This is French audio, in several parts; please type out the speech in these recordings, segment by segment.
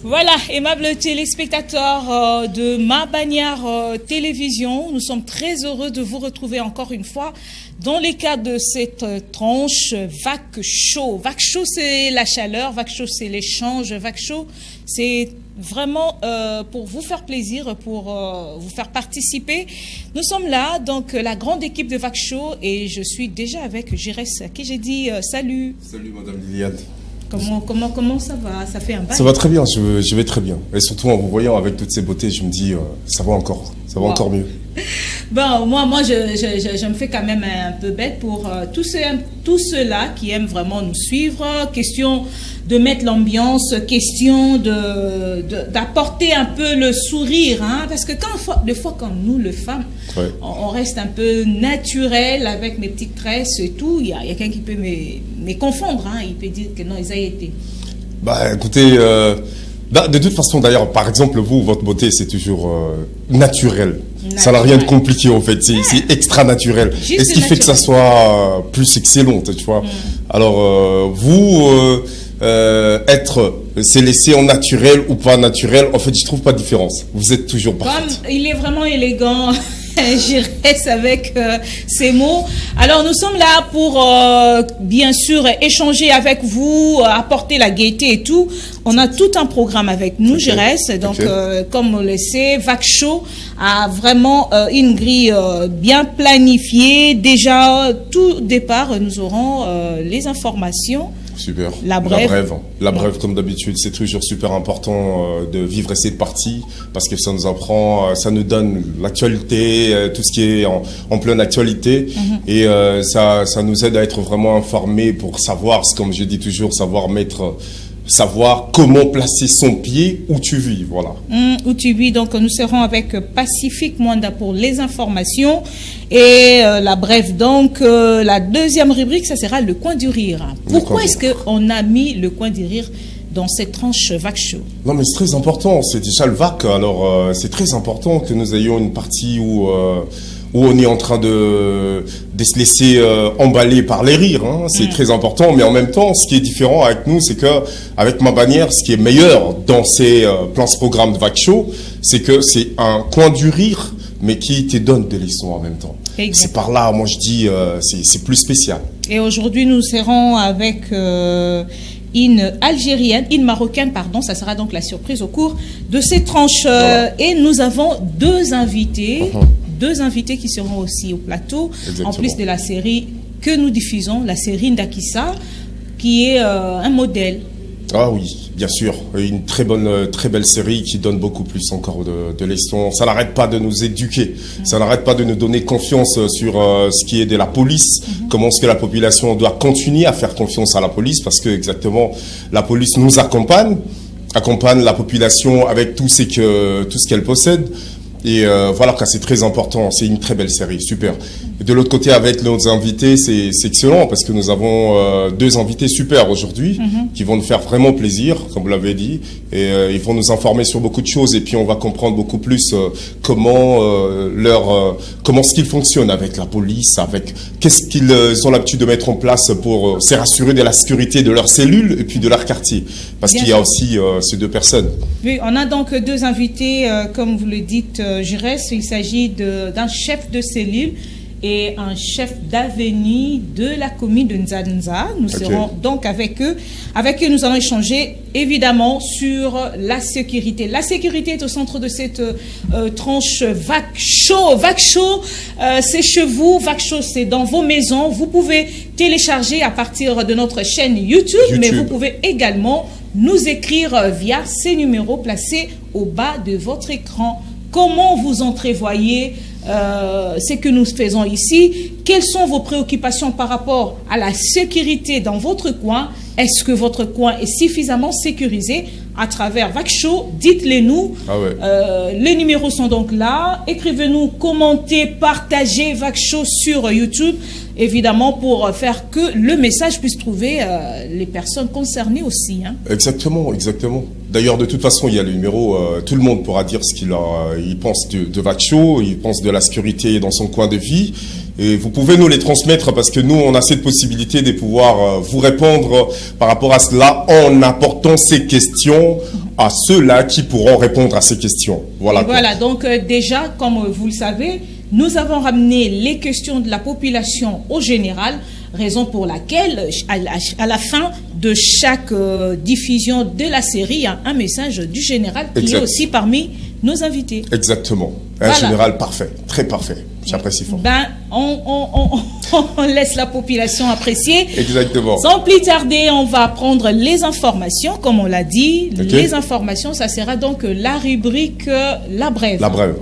Voilà, aimables téléspectateurs de Ma Bannière Télévision, nous sommes très heureux de vous retrouver encore une fois dans les cadres de cette tranche Vac Chaud. Vac Chaud, c'est la chaleur, Vac Chaud, c'est l'échange, Vac Chaud, c'est vraiment pour vous faire plaisir, pour vous faire participer. Nous sommes là, donc la grande équipe de Vac Chaud, et je suis déjà avec Giresse, à qui j'ai dit salut. Salut Madame Liliane. Comment ça va? Ça fait un bail. Ça va très bien, je vais très bien. Et surtout en vous voyant avec toutes ces beautés, je me dis, ça va encore mieux. Bon, moi je me fais quand même un peu bête pour tous ceux-là qui aiment vraiment nous suivre. Question de mettre l'ambiance, question d'apporter un peu le sourire. Hein, parce que des fois, quand nous, les femmes, ouais, on reste un peu naturel avec mes petites tresses et tout, il y a quelqu'un qui peut me confondre. Hein, il peut dire que non, ils a été. Bah écoutez, de toute façon d'ailleurs, par exemple, vous, votre beauté, c'est toujours naturel. Ça n'a rien de compliqué en fait, c'est extra naturel. Et ce qui fait que ça soit plus excellent, tu vois. Alors, vous, c'est laissé en naturel ou pas naturel, en fait, je trouve pas de différence. Vous êtes toujours parfaite. Comme il est vraiment élégant, je reste avec ces mots. Alors, nous sommes là pour, bien sûr, échanger avec vous, apporter la gaieté et tout. On a tout un programme avec nous, je reste. Donc, comme on le sait, Vac Chaud a vraiment une grille bien planifiée. Déjà, tout départ, nous aurons les informations. Super. La brève, comme d'habitude, c'est toujours super important de vivre cette partie parce que ça nous apprend, ça nous donne l'actualité, tout ce qui est en pleine actualité, et ça nous aide à être vraiment informés pour savoir, comme je dis toujours, savoir comment placer son pied où tu vis, voilà. Où tu vis, donc nous serons avec Pacifique Mwanda pour les informations et la brève. Donc la deuxième rubrique, ça sera le coin du rire. Pourquoi est-ce qu'on a mis le coin du rire dans cette tranche Vac Chaud? Non mais c'est très important, c'est déjà le Vac, alors c'est très important que nous ayons une partie où on est en train de se laisser emballer par les rires. Hein. C'est très important, mais en même temps, ce qui est différent avec nous, c'est que avec Ma Bannière, ce qui est meilleur dans ces programmes de Vac Chaud, c'est que c'est un coin du rire, mais qui te donne des leçons en même temps. C'est par là, moi je dis, c'est plus spécial. Et aujourd'hui, nous serons avec une marocaine, pardon, ça sera donc la surprise au cours de ces tranches. Et nous avons deux invités. Deux invités qui seront aussi au plateau. Exactement. En plus de la série que nous diffusons, la série Ndakissa, qui est un modèle. Ah oui, bien sûr, une très belle série qui donne beaucoup plus encore de leçons. Ça n'arrête pas de nous éduquer, ça n'arrête pas de nous donner confiance sur ce qui est de la police, comment est-ce que la population doit continuer à faire confiance à la police, parce que exactement, la police nous accompagne la population avec tout ce qu'elle possède. Et voilà, c'est très important, c'est une très belle série, super. Et de l'autre côté, avec nos invités, c'est excellent parce que nous avons deux invités super aujourd'hui qui vont nous faire vraiment plaisir, comme vous l'avez dit, et ils vont nous informer sur beaucoup de choses et puis on va comprendre beaucoup plus comment ce qu'ils fonctionnent avec la police, avec qu'est-ce qu'ils ont l'habitude de mettre en place pour se rassurer de la sécurité de leurs cellules et puis de leur quartier, parce qu'il y a aussi ces deux personnes. Oui, on a donc deux invités, comme vous le dites, Giresse, il s'agit d'un chef de cellule et un chef d'avenue de la commune de Nzanza. Nous serons donc avec eux. Avec eux, nous allons échanger évidemment sur la sécurité. La sécurité est au centre de cette tranche Vac Show. Vac Show, c'est chez vous. Vac Show, c'est dans vos maisons. Vous pouvez télécharger à partir de notre chaîne YouTube. Mais vous pouvez également nous écrire via ces numéros placés au bas de votre écran. Comment vous entrevoyez ce que nous faisons ici? Quelles sont vos préoccupations par rapport à la sécurité dans votre coin? Est-ce que votre coin est suffisamment sécurisé à travers Vac Show? Dites-les nous. Les numéros sont donc là. Écrivez-nous, commentez, partagez Vac Show sur YouTube, évidemment, pour faire que le message puisse trouver les personnes concernées aussi. Hein. Exactement, exactement. D'ailleurs, de toute façon, il y a le numéro, tout le monde pourra dire ce qu'il pense de Vac Show, il pense de la sécurité dans son coin de vie. Et vous pouvez nous les transmettre parce que nous, on a cette possibilité de pouvoir vous répondre par rapport à cela en apportant ces questions à ceux-là qui pourront répondre à ces questions. Voilà. Voilà, donc déjà, comme vous le savez, nous avons ramené les questions de la population au général, raison pour laquelle, à la fin de chaque diffusion de la série, il y a un message du général qui est aussi parmi nos invités. Exactement. Un général parfait, très parfait. J'apprécie fort. Ben, on laisse la population apprécier. Exactement. Sans plus tarder, on va prendre les informations, comme on l'a dit. Les informations, ça sera donc la rubrique La Brève. La Brève.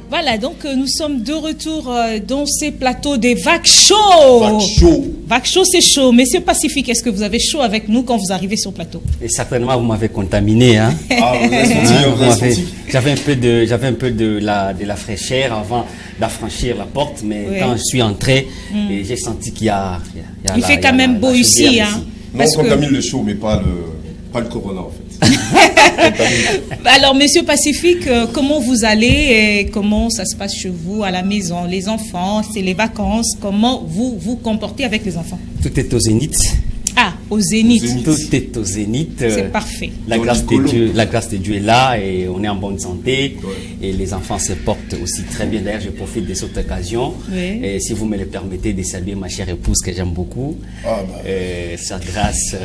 Voilà, donc nous sommes de retour dans ces plateaux des Vac Show. Vac Show. Vac Show, c'est chaud. Monsieur Pacifique, est-ce que vous avez chaud avec nous quand vous arrivez sur le plateau? Et certainement, vous m'avez contaminé. Hein. Ah, j'avais un peu de la fraîcheur avant d'affranchir la porte, mais quand je suis entré, j'ai senti qu'il y a il fait quand même beau ici. Hein, non, on contamine le chaud, mais pas le corona, en fait. Alors, Monsieur Pacifique, comment vous allez et comment ça se passe chez vous, à la maison? Les enfants, c'est les vacances. Comment vous vous comportez avec les enfants? Tout est au zénith. Ah, au zénith. Tout est au zénith. C'est parfait. La grâce de Dieu est là et on est en bonne santé. Et les enfants se portent aussi très bien. D'ailleurs, je profite de cette occasion. Et si vous me le permettez, de saluer ma chère épouse que j'aime beaucoup. Sa grâce.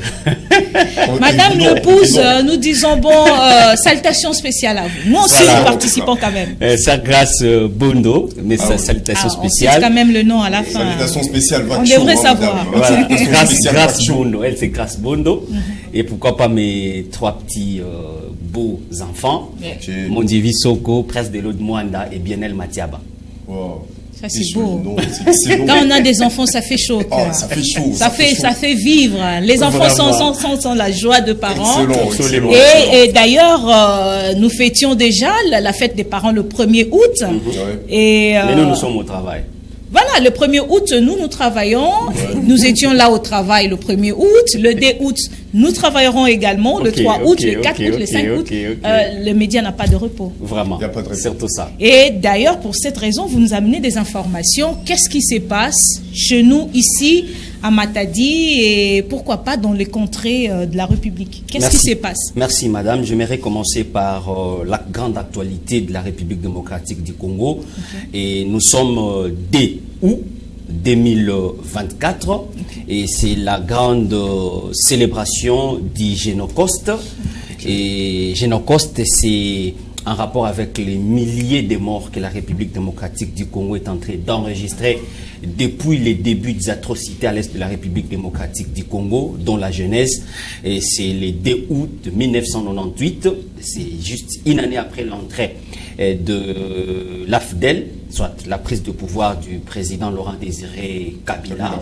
Madame l'épouse, nous disons salutations spéciales à vous. Nous aussi, nous participons quand même. Sa grâce Bondo, mais sa salutation spéciale. C'est quand même le nom à la fin. Salutation spéciale. On devrait savoir. Voilà. Grâce Bondo, elle c'est grâce Bondo. Et pourquoi pas mes trois petits beaux enfants, Mondivi Soko, Prince de l'eau de Mwanda et Bienel Matiaba. Wow. Ça c'est beau. Quand on a des enfants, ça fait chaud. Ça fait chaud. Ça fait vivre. Les enfants sont la joie de parents. Excellent. Et d'ailleurs, nous fêtions déjà la fête des parents le 1er août. Mais nous sommes au travail. Voilà, le 1er août, nous travaillons. Nous étions là au travail le 1er août. Le 2 août, nous travaillerons également. Le 3 août, le 4 août, le 5 août. Le média n'a pas de repos. Vraiment, il n'y a pas de repos. Surtout ça. Et d'ailleurs, pour cette raison, vous nous amenez des informations. Qu'est-ce qui se passe chez nous, ici, à Matadi et pourquoi pas dans les contrées de la République. Qu'est-ce qui se passe? Merci madame. J'aimerais commencer par la grande actualité de la République démocratique du Congo. Et nous sommes dès août 2024 et c'est la grande célébration du Génocoste. Et Génocoste, c'est en rapport avec les milliers de morts que la République démocratique du Congo est en train d'enregistrer depuis les débuts des atrocités à l'est de la République démocratique du Congo, dont la genèse, c'est le 2 août 1998, c'est juste une année après l'entrée de l'AFDEL, soit la prise de pouvoir du président Laurent Désiré Kabila.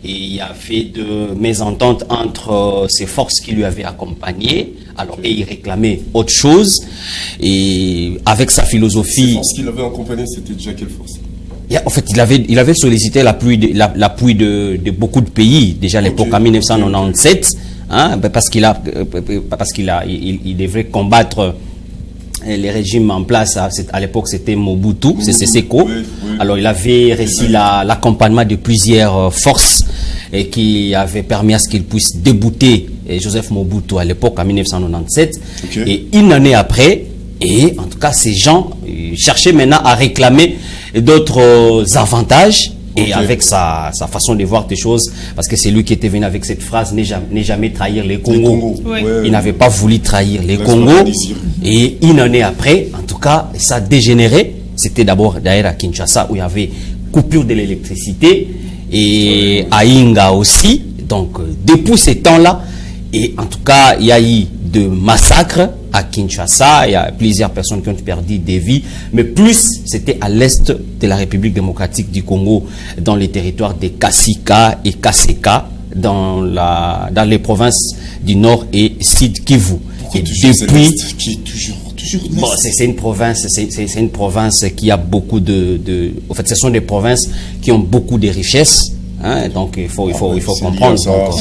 Et il y a fait de mésentente entre ces forces qui lui avaient accompagné, alors et il réclamait autre chose, et avec sa philosophie... Ces forces qui l'avaient accompagné, c'était déjà quelle force? En fait, il avait sollicité l'appui de beaucoup de pays, déjà à l'époque en 1997, hein, parce qu'il devait combattre les régimes en place. À l'époque, c'était Mobutu, c'est Seko. Alors, il avait réussi l'accompagnement de plusieurs forces et qui avait permis à ce qu'il puisse débouter Joseph Mobutu à l'époque en 1997. Et une année après, et en tout cas, ces gens cherchaient maintenant à réclamer d'autres avantages. Et avec sa façon de voir des choses, parce que c'est lui qui était venu avec cette phrase, n'est jamais trahir les Congos. Il n'avait pas voulu trahir les Congos. Et une année après, en tout cas, ça a dégénéré. C'était d'abord d'ailleurs à Kinshasa où il y avait coupure de l'électricité et à Inga aussi. Donc depuis ces temps-là, et en tout cas, il y a eu de massacres à Kinshasa, il y a plusieurs personnes qui ont perdu des vies, mais plus c'était à l'est de la République démocratique du Congo, dans les territoires de Kasika et Kaseka, dans les provinces du Nord et Sud Kivu. Et depuis, qui est toujours bon, c'est une province, c'est une province qui a beaucoup en fait, ce sont des provinces qui ont beaucoup de richesses. Hein, donc il faut comprendre. Alors,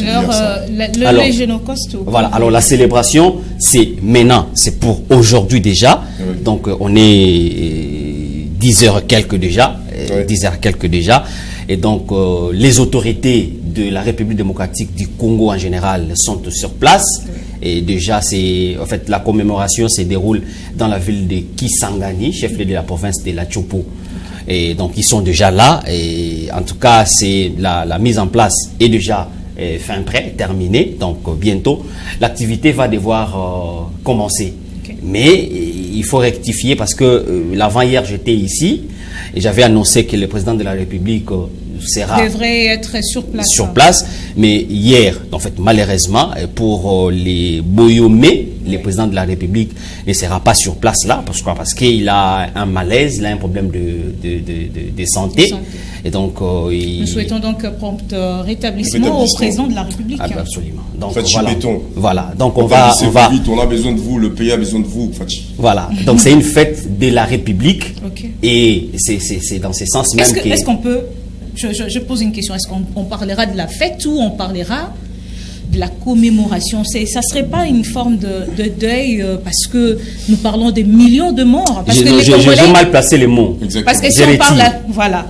le Génocoste. Voilà. Alors la célébration, c'est maintenant, c'est pour aujourd'hui déjà. Donc on est 10h quelques déjà, 10h quelques déjà, et donc les autorités de la République démocratique du Congo en général sont sur place. Et déjà, en fait, la commémoration se déroule dans la ville de Kisangani, chef-lieu de la province de la Tchopo. Et donc ils sont déjà là, et en tout cas c'est la mise en place est déjà fin prêt, terminée, donc bientôt l'activité va devoir commencer. Mais il faut rectifier parce que l'avant-hier j'étais ici et j'avais annoncé que le président de la République devrait être sur place. Mais hier, en fait, malheureusement, pour les Boyomé, le président de la République ne sera pas sur place là. Parce qu'il a un malaise, il a un problème de santé. Et donc, nous souhaitons donc prompt rétablissement au président de la République. Ah, ben absolument. Donc, voilà. Donc, on va. On a besoin de vous, le pays a besoin de vous, Fachi. Voilà. Donc, c'est une fête de la République. Et c'est dans ce sens même que. Est-ce qu'on peut. Je pose une question. Est-ce qu'on parlera de la fête ou on parlera de la commémoration? Ça ne serait pas une forme de deuil parce que nous parlons des millions de morts. J'ai mal placé les mots. Exactement. Parce que si on parle... Voilà.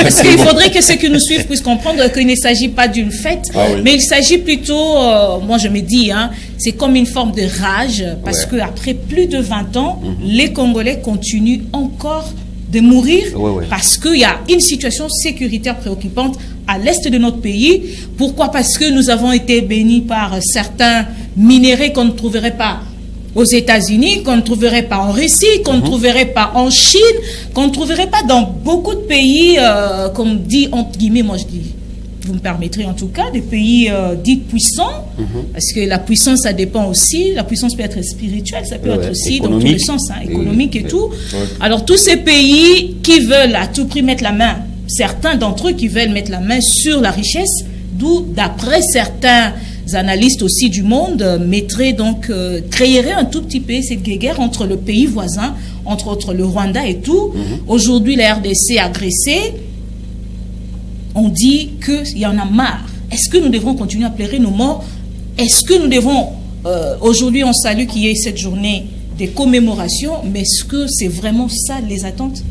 Parce qu'il faudrait que ceux qui nous suivent puissent comprendre qu'il ne s'agit pas d'une fête, mais il s'agit plutôt, moi je me dis, c'est comme une forme de rage parce qu'après plus de 20 ans, les Congolais continuent encore de mourir parce qu'il y a une situation sécuritaire préoccupante à l'est de notre pays. Pourquoi? Parce que nous avons été bénis par certains minéraux qu'on ne trouverait pas aux États-Unis, qu'on ne trouverait pas en Russie, qu'on ne trouverait pas en Chine, qu'on ne trouverait pas dans beaucoup de pays, comme dit entre guillemets, moi je dis, vous me permettrez en tout cas, des pays dits puissants, parce que la puissance, ça dépend aussi, la puissance peut être spirituelle, ça peut être aussi économique. Dans tous les sens, économique et tout. Alors tous ces pays qui veulent à tout prix mettre la main, certains d'entre eux qui veulent mettre la main sur la richesse, d'où d'après certains analystes aussi du monde, créerait un tout petit peu cette guerre entre le pays voisin, entre autres le Rwanda et tout. Aujourd'hui, la RDC agressée, on dit qu'il y en a marre. Est-ce que nous devons continuer à pleurer nos morts? Est-ce que nous devons... aujourd'hui, on salue qu'il y ait cette journée des commémorations, mais est-ce que c'est vraiment ça les attentes?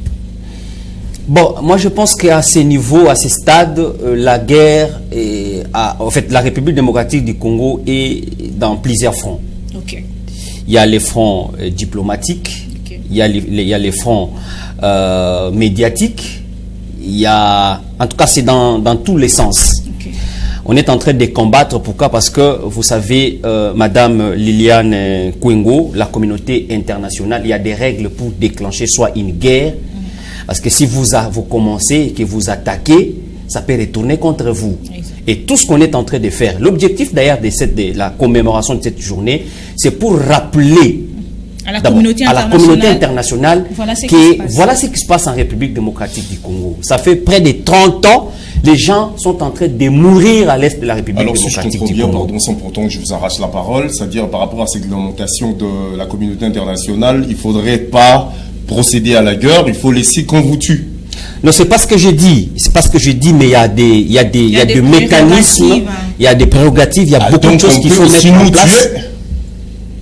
Bon, moi je pense qu'à ce niveau, à ce stade, la guerre, en fait, la République démocratique du Congo est dans plusieurs fronts. Ok. Il y a les fronts diplomatiques, Ok. il y a les fronts médiatiques, il y a, en tout cas c'est dans tous les sens. Ok. On est en train de combattre, pourquoi? Parce que, vous savez, Madame Liliane Kwengo, la communauté internationale, il y a des règles pour déclencher soit une guerre, parce que si vous commencez et que vous attaquez, ça peut retourner contre vous. Exact. Et tout ce qu'on est en train de faire, l'objectif d'ailleurs de la commémoration de cette journée, c'est pour rappeler À la d'abord, communauté à la communauté internationale voilà ce qui que se passe. voilà ce qui se passe en République démocratique du Congo. Ça fait près de 30 ans, les gens sont en train de mourir à l'est de la République Alors, si je démocratique comprends du bien, Congo. pardon, sans pourtant que je vous arrache la parole, c'est-à-dire par rapport à cette réglementation de la communauté internationale, il ne faudrait pas procéder à la guerre, il faut laisser qu'on vous tue. Non, c'est pas ce que je dis. C'est pas ce que je dis, mais il y a des mécanismes, prérogatives, hein. il y a des prérogatives, il y a beaucoup de donc, choses on qu'il peut faut aussi mettre en nous place. tuer.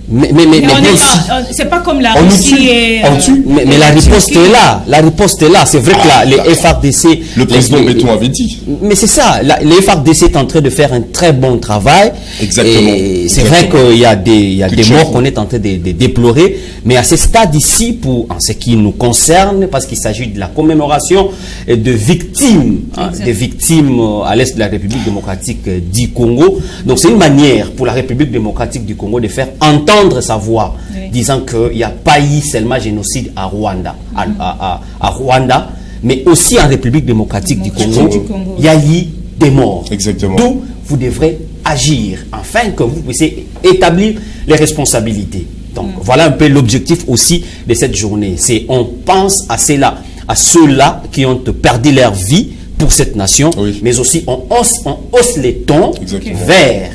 Mais Mais on n'est ici, pas, c'est pas comme la On nous Russie tue. et... On tue. mais la riposte est là. La riposte est là. C'est vrai que les d'accord. FARDC... Le président les- Béton avait dit. Mais c'est ça, les FARDC est en train de faire un très bon travail. Exactement. Et c'est vrai Exactement. qu'il y a des Quelque morts chose. qu'on est en train de déplorer. Mais à ce stade ici, en ce qui nous concerne, parce qu'il s'agit de la commémoration de victimes, Exact. des victimes à l'est de la République démocratique du Congo. Donc c'est une manière pour la République démocratique du Congo de faire entendre sa voix, Oui. disant qu'il n'y a pas eu seulement génocide à Rwanda, à Rwanda, mais aussi en République démocratique du Congo, Du Congo. il y a eu des morts. Exactement. D'où vous devrez agir afin que vous puissiez établir les responsabilités. Donc voilà un peu l'objectif aussi de cette journée. C'est on pense à ceux-là qui ont perdu leur vie pour cette nation, Oui. mais aussi on hausse les tons Exactement. vers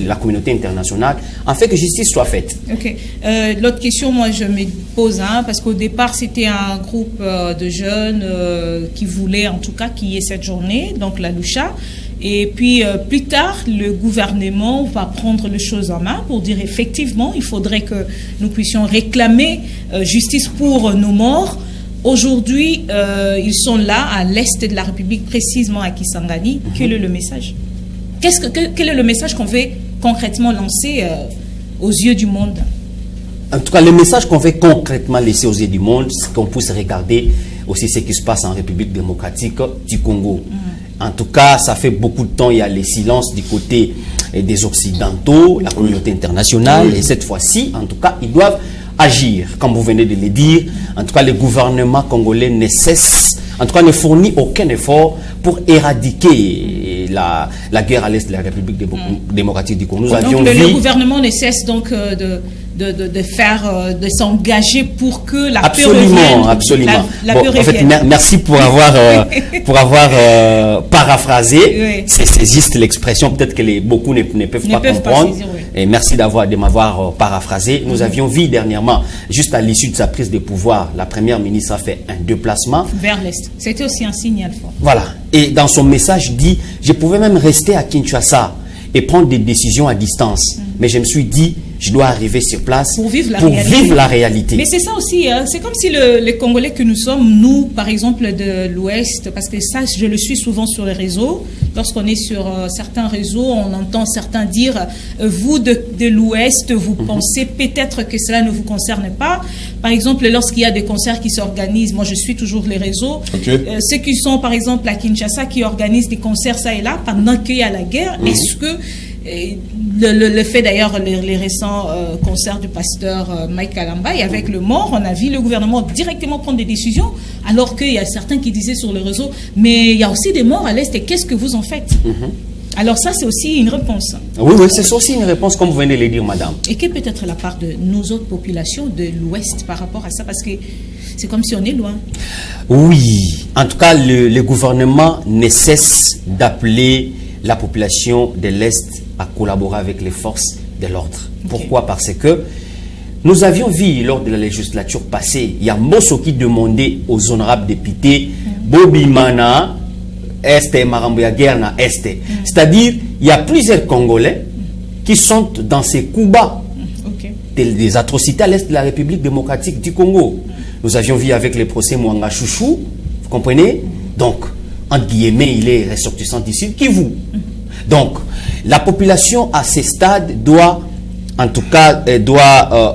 la communauté internationale afin que justice soit faite. Ok. L'autre question, moi, je me pose, parce qu'au départ, c'était un groupe de jeunes qui voulaient, en tout cas, qu'il y ait cette journée, donc la Lucha. Et puis, plus tard, le gouvernement va prendre les choses en main pour dire, effectivement, il faudrait que nous puissions réclamer justice pour nos morts. Aujourd'hui, ils sont là, à l'est de la République, précisément à Kisangani. Quel est le message? Quel est le message qu'on veut concrètement lancer aux yeux du monde? En tout cas, le message qu'on veut concrètement laisser aux yeux du monde, c'est qu'on puisse regarder aussi ce qui se passe en République démocratique du Congo. En tout cas, ça fait beaucoup de temps, il y a les silences du côté des Occidentaux, la communauté internationale, Oui. et cette fois-ci, en tout cas, ils doivent agir, comme vous venez de le dire. En tout cas, le gouvernement congolais ne cesse, en tout cas, ne fournit aucun effort pour éradiquer la guerre à l'est de la République démocratique du Congo. Nous avions Donc le vu... gouvernement ne cesse donc de s'engager pour que la paix Absolument, revienne. absolument. La Bon, paix en fait, revienne. merci pour avoir paraphrasé. Oui. C'est juste l'expression, peut-être que beaucoup ne peuvent Ne pas peuvent pas comprendre. saisir, oui. Et merci de m'avoir paraphrasé. Nous avions vu dernièrement, juste à l'issue de sa prise de pouvoir, la première ministre a fait un déplacement. Vers l'Est. C'était aussi un signal fort. Voilà. Et dans son message dit, je pouvais même rester à Kinshasa et prendre des décisions à distance. Mais je me suis dit, je dois arriver sur place Pour vivre la vivre la réalité. Mais c'est ça aussi, c'est comme si les Congolais que nous sommes, nous, par exemple, de l'Ouest, parce que ça, je le suis souvent sur les réseaux, lorsqu'on est sur certains réseaux, on entend certains dire, vous de l'Ouest, vous pensez peut-être que cela ne vous concerne pas. Par exemple, lorsqu'il y a des concerts qui s'organisent, moi je suis toujours les réseaux, Ok. ceux qui sont par exemple à Kinshasa, qui organisent des concerts ça et là, pendant qu'il y a la guerre, est-ce que... Et le fait d'ailleurs, les récents concerts du pasteur Mike Kalamba, et avec le mort, on a vu le gouvernement directement prendre des décisions, alors qu'il y a certains qui disaient sur le réseau, mais il y a aussi des morts à l'Est, et qu'est-ce que vous en faites? Alors ça, c'est aussi une réponse. Oui, c'est aussi une réponse, comme vous venez de le dire, madame. Et quelle peut être la part de nos autres populations de l'Ouest par rapport à ça? Parce que c'est comme si on est loin. Oui, en tout cas, le gouvernement ne cesse d'appeler la population de l'Est à collaborer avec les forces de l'ordre. Pourquoi? Parce que nous avions vu lors de la législature passée, il y a Mosso qui demandait aux honorables députés Bobi Mana, Est, Maramboya Guerna, Est. C'est-à-dire, il y a plusieurs Congolais qui sont dans ces coups bas des atrocités à l'Est de la République démocratique du Congo. Nous avions vu avec les procès Mwanga Chouchou, comprenez? Donc, entre guillemets, il est ressortissant du Sud Kivu. Donc, la population à ce stade doit, en tout cas,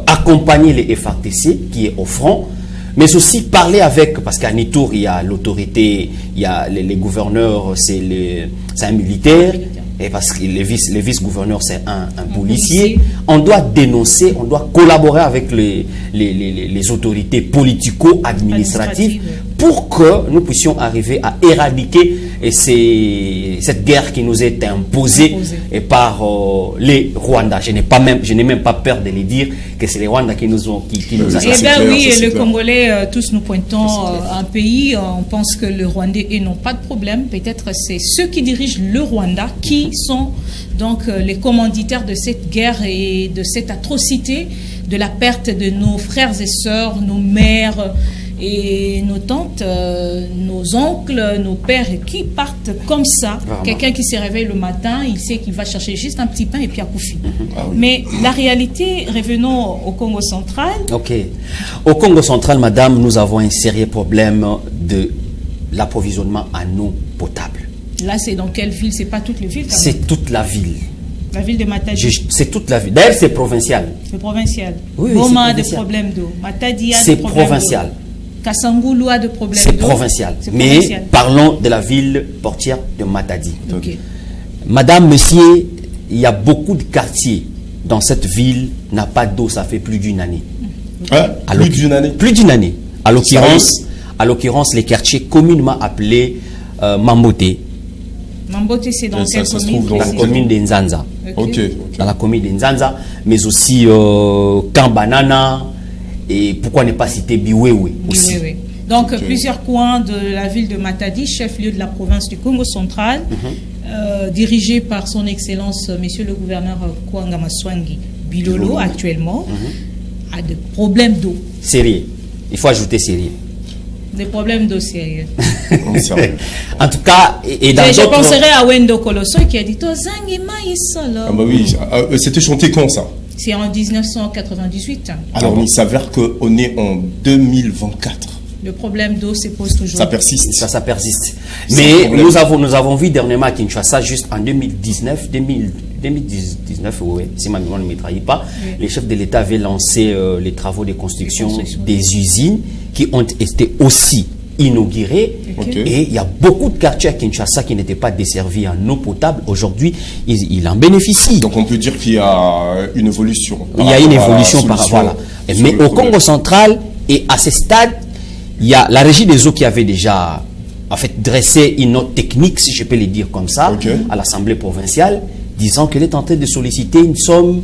accompagner les FARDC qui est au front, mais aussi parler avec, parce qu'à Nitour, il y a l'autorité, il y a les gouverneurs, c'est un militaire, et parce que les vice-gouverneurs, c'est un policier. On doit dénoncer, on doit collaborer avec les autorités politico-administratives pour que nous puissions arriver à éradiquer cette guerre qui nous est imposée par les Rwandais. Je n'ai même pas peur de les dire que c'est les Rwandais qui nous ont Eh bien oui, et le Congolais, tous nous pointons un pays, on pense que le Rwandais n'ont pas de problème. Peut-être c'est ceux qui dirigent le Rwanda qui sont donc les commanditaires de cette guerre et de cette atrocité, de la perte de nos frères et sœurs, nos mères et nos tantes, nos oncles, nos pères qui partent comme ça. Quelqu'un qui se réveille le matin, il sait qu'il va chercher juste un petit pain et puis à Koufi. Mais la réalité, revenons au Congo central. Ok. Au Congo central, madame, nous avons un sérieux problème de l'approvisionnement en eau potable. Là, c'est dans quelle ville? C'est pas toutes les villes? C'est toute la ville. La ville de Matadi. C'est toute la ville. D'ailleurs, c'est provincial. C'est provincial. Oui, Goma a des problèmes d'eau. Matadi a des problèmes d'eau. C'est provincial. Kassangoulou a des problèmes d'eau. C'est provincial. Mais parlons de la ville portière de Matadi. Okay. Madame, monsieur, il y a beaucoup de quartiers dans cette ville n'a pas d'eau. Ça fait plus d'une année. Plus d'une année. Plus d'une année. À l'occurrence, les quartiers communément appelés Mamboté. Mamboté, c'est dans quelle commune? Se trouve dans la commune de Nzanza. Okay. Dans la commune de Nzanza, mais aussi Kambanana, et pourquoi ne pas citer Biwewe aussi. Biwewe. Donc, plusieurs coins de la ville de Matadi, chef-lieu de la province du Congo central, dirigé par son Excellence, Monsieur le gouverneur Kwanga Maswangi Bilolo, actuellement, a des problèmes d'eau. Sérieux. Il faut ajouter sérieux. Des problèmes d'eau sérieux. En tout cas, je penserais à Wendo Colosso qui a dit c'était chanté quand ça? C'est en 1998. Alors, il s'avère qu'on est en 2024. Le problème d'eau se pose toujours. Ça persiste. Ça persiste. Mais nous avons vu dernièrement à Kinshasa, juste en 2019, oui, si ma mémoire ne me trahit pas, les chefs de l'État avaient lancé les travaux de construction des usines qui ont été aussi inaugurés. Et il y a beaucoup de quartiers à Kinshasa qui n'étaient pas desservis en eau potable. Aujourd'hui, ils en bénéficient. Donc on peut dire qu'il y a une évolution. Il y a une évolution par rapport à mais au Congo central et à ce stade, il y a la régie des eaux qui avait déjà dressé une note technique, si je peux le dire comme ça, à l'Assemblée provinciale, disant qu'elle est en train de solliciter une somme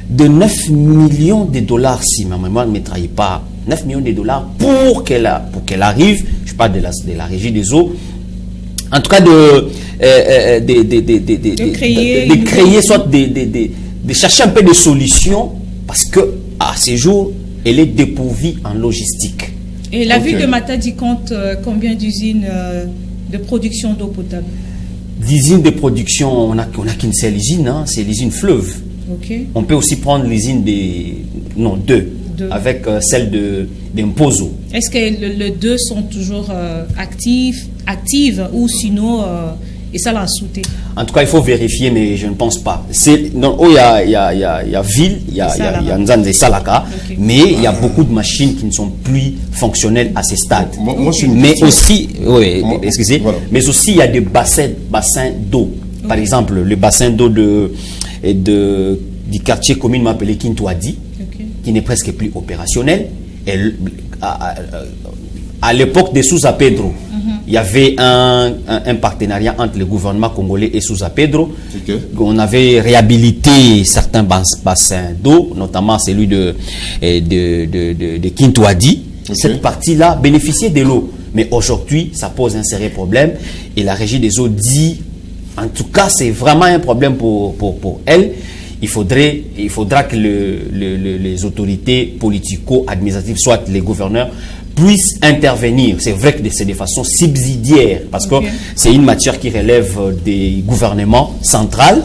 de 9 millions de dollars, si ma mémoire ne me trahit pas, 9 millions de dollars pour qu'elle arrive, je parle de la régie des eaux, en tout cas de créer, soit de chercher un peu de solutions, parce que à ce jour, elle est dépourvue en logistique. Et la ville de Matadi compte combien d'usines de production d'eau potable? D'usines de production, on n'a qu'une seule usine, hein, c'est l'usine Fleuve. On peut aussi prendre l'usine deux, avec celle d'Imposo. Est-ce que les deux sont toujours actives ou sinon et ça l'a sauté? En tout cas, il faut vérifier, mais je ne pense pas. Il y a ville, il y a Nzanza et Salaka, mais il y a beaucoup de machines qui ne sont plus fonctionnelles à ce stade. Mais aussi, mais aussi il y a des bassins d'eau. Par exemple, le bassin d'eau du quartier communément appelé Kintouadi, qui n'est presque plus opérationnel. Et à l'époque de Souza Pedro, il y avait un partenariat entre le gouvernement congolais et Souza Pedro. On avait réhabilité certains bassins d'eau, notamment celui de Kintouadi. Cette partie-là bénéficiait de l'eau. Mais aujourd'hui, ça pose un sérieux problème. Et la régie des eaux dit, en tout cas, c'est vraiment un problème pour elle. Il faudra que les autorités politico-administratives, soit les gouverneurs, puissent intervenir. C'est vrai que c'est de façon subsidiaire, parce que c'est une matière qui relève des gouvernements centrales,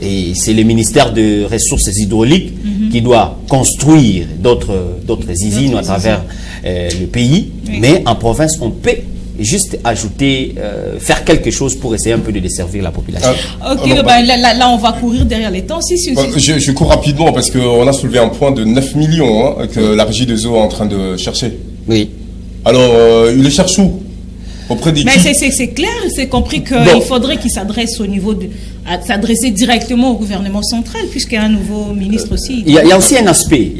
et c'est le ministère des Ressources hydrauliques qui doit construire d'autres usines à travers le pays. Mais en province, on peut juste ajouter, faire quelque chose pour essayer un peu de desservir la population. Là, on va courir derrière les temps. Je cours rapidement parce qu'on a soulevé un point de 9 millions que la régie des eaux est en train de chercher. Oui. Alors, il les cherche où? Auprès des Mais c'est clair, c'est compris qu'il faudrait qu'il s'adresse s'adresser directement au gouvernement central, puisqu'il y a un nouveau ministre aussi. Il y a aussi un aspect.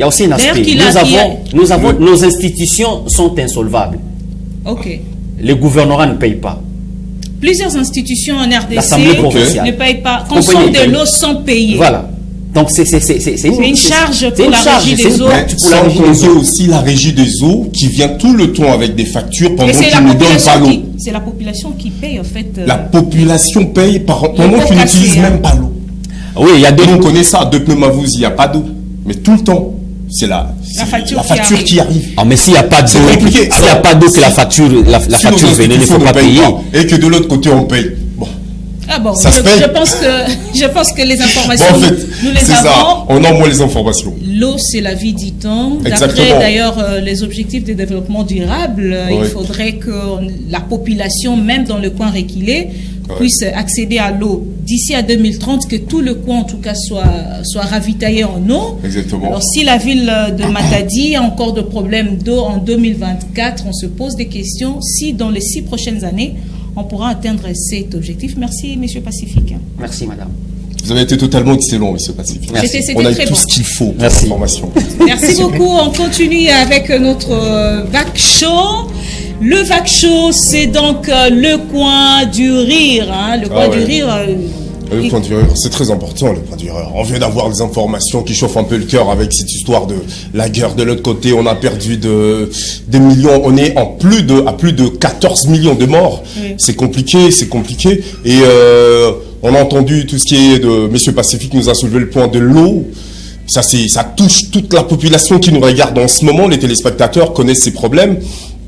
Nos institutions sont insolvables. Ok. Les gouvernements ne payent pas. Plusieurs institutions en RDC ne payent pas. Consomment de l'eau sans payer. Voilà. Donc c'est une charge pour la régie des eaux. Sans compter aussi la régie des eaux qui vient tout le temps avec des factures pendant qu'ils ne donnent pas l'eau. C'est la population qui paye en fait. La population paye pendant qu'ils n'utilisent même pas l'eau. Oui, il y a des. On connaît ça. Depuis Mavouzi, il n'y a pas d'eau, mais tout le temps. C'est la facture qui arrive. Ah, mais s'il n'y a pas d'eau, que la facture venait, il ne faut pas payer. Et que de l'autre côté, on paye. Bon. Ah bon, ça se paye. Je pense que les informations, bon, en fait, nous les avons. Ça. On a moins les informations. L'eau, c'est la vie, dit-on. D'après d'ailleurs les objectifs de développement durable, il faudrait que la population, même dans le coin reculé, puisse accéder à l'eau d'ici à 2030, que tout le coin en tout cas soit ravitaillé en eau. Exactement. Alors si la ville de Matadi a encore de problèmes d'eau en 2024, on se pose des questions si dans les 6 prochaines années on pourra atteindre cet objectif. Merci Monsieur Pacifique. Merci Madame. Vous avez été totalement excellent, Monsieur Pacifique. On a eu tout ce qu'il faut pour l'information. Merci beaucoup. On continue avec notre Vac Show. Le Vac Show, c'est donc le coin du rire. Le coin du rire. Le coin du rire, c'est très important, le coin du rire. On vient d'avoir des informations qui chauffent un peu le cœur avec cette histoire de la guerre de l'autre côté. On a perdu des millions. On est à plus de 14 millions de morts. Oui. C'est compliqué. Et on a entendu tout ce qui est de Monsieur Pacifique nous a soulevé le point de l'eau. Ça touche toute la population qui nous regarde en ce moment. Les téléspectateurs connaissent ces problèmes.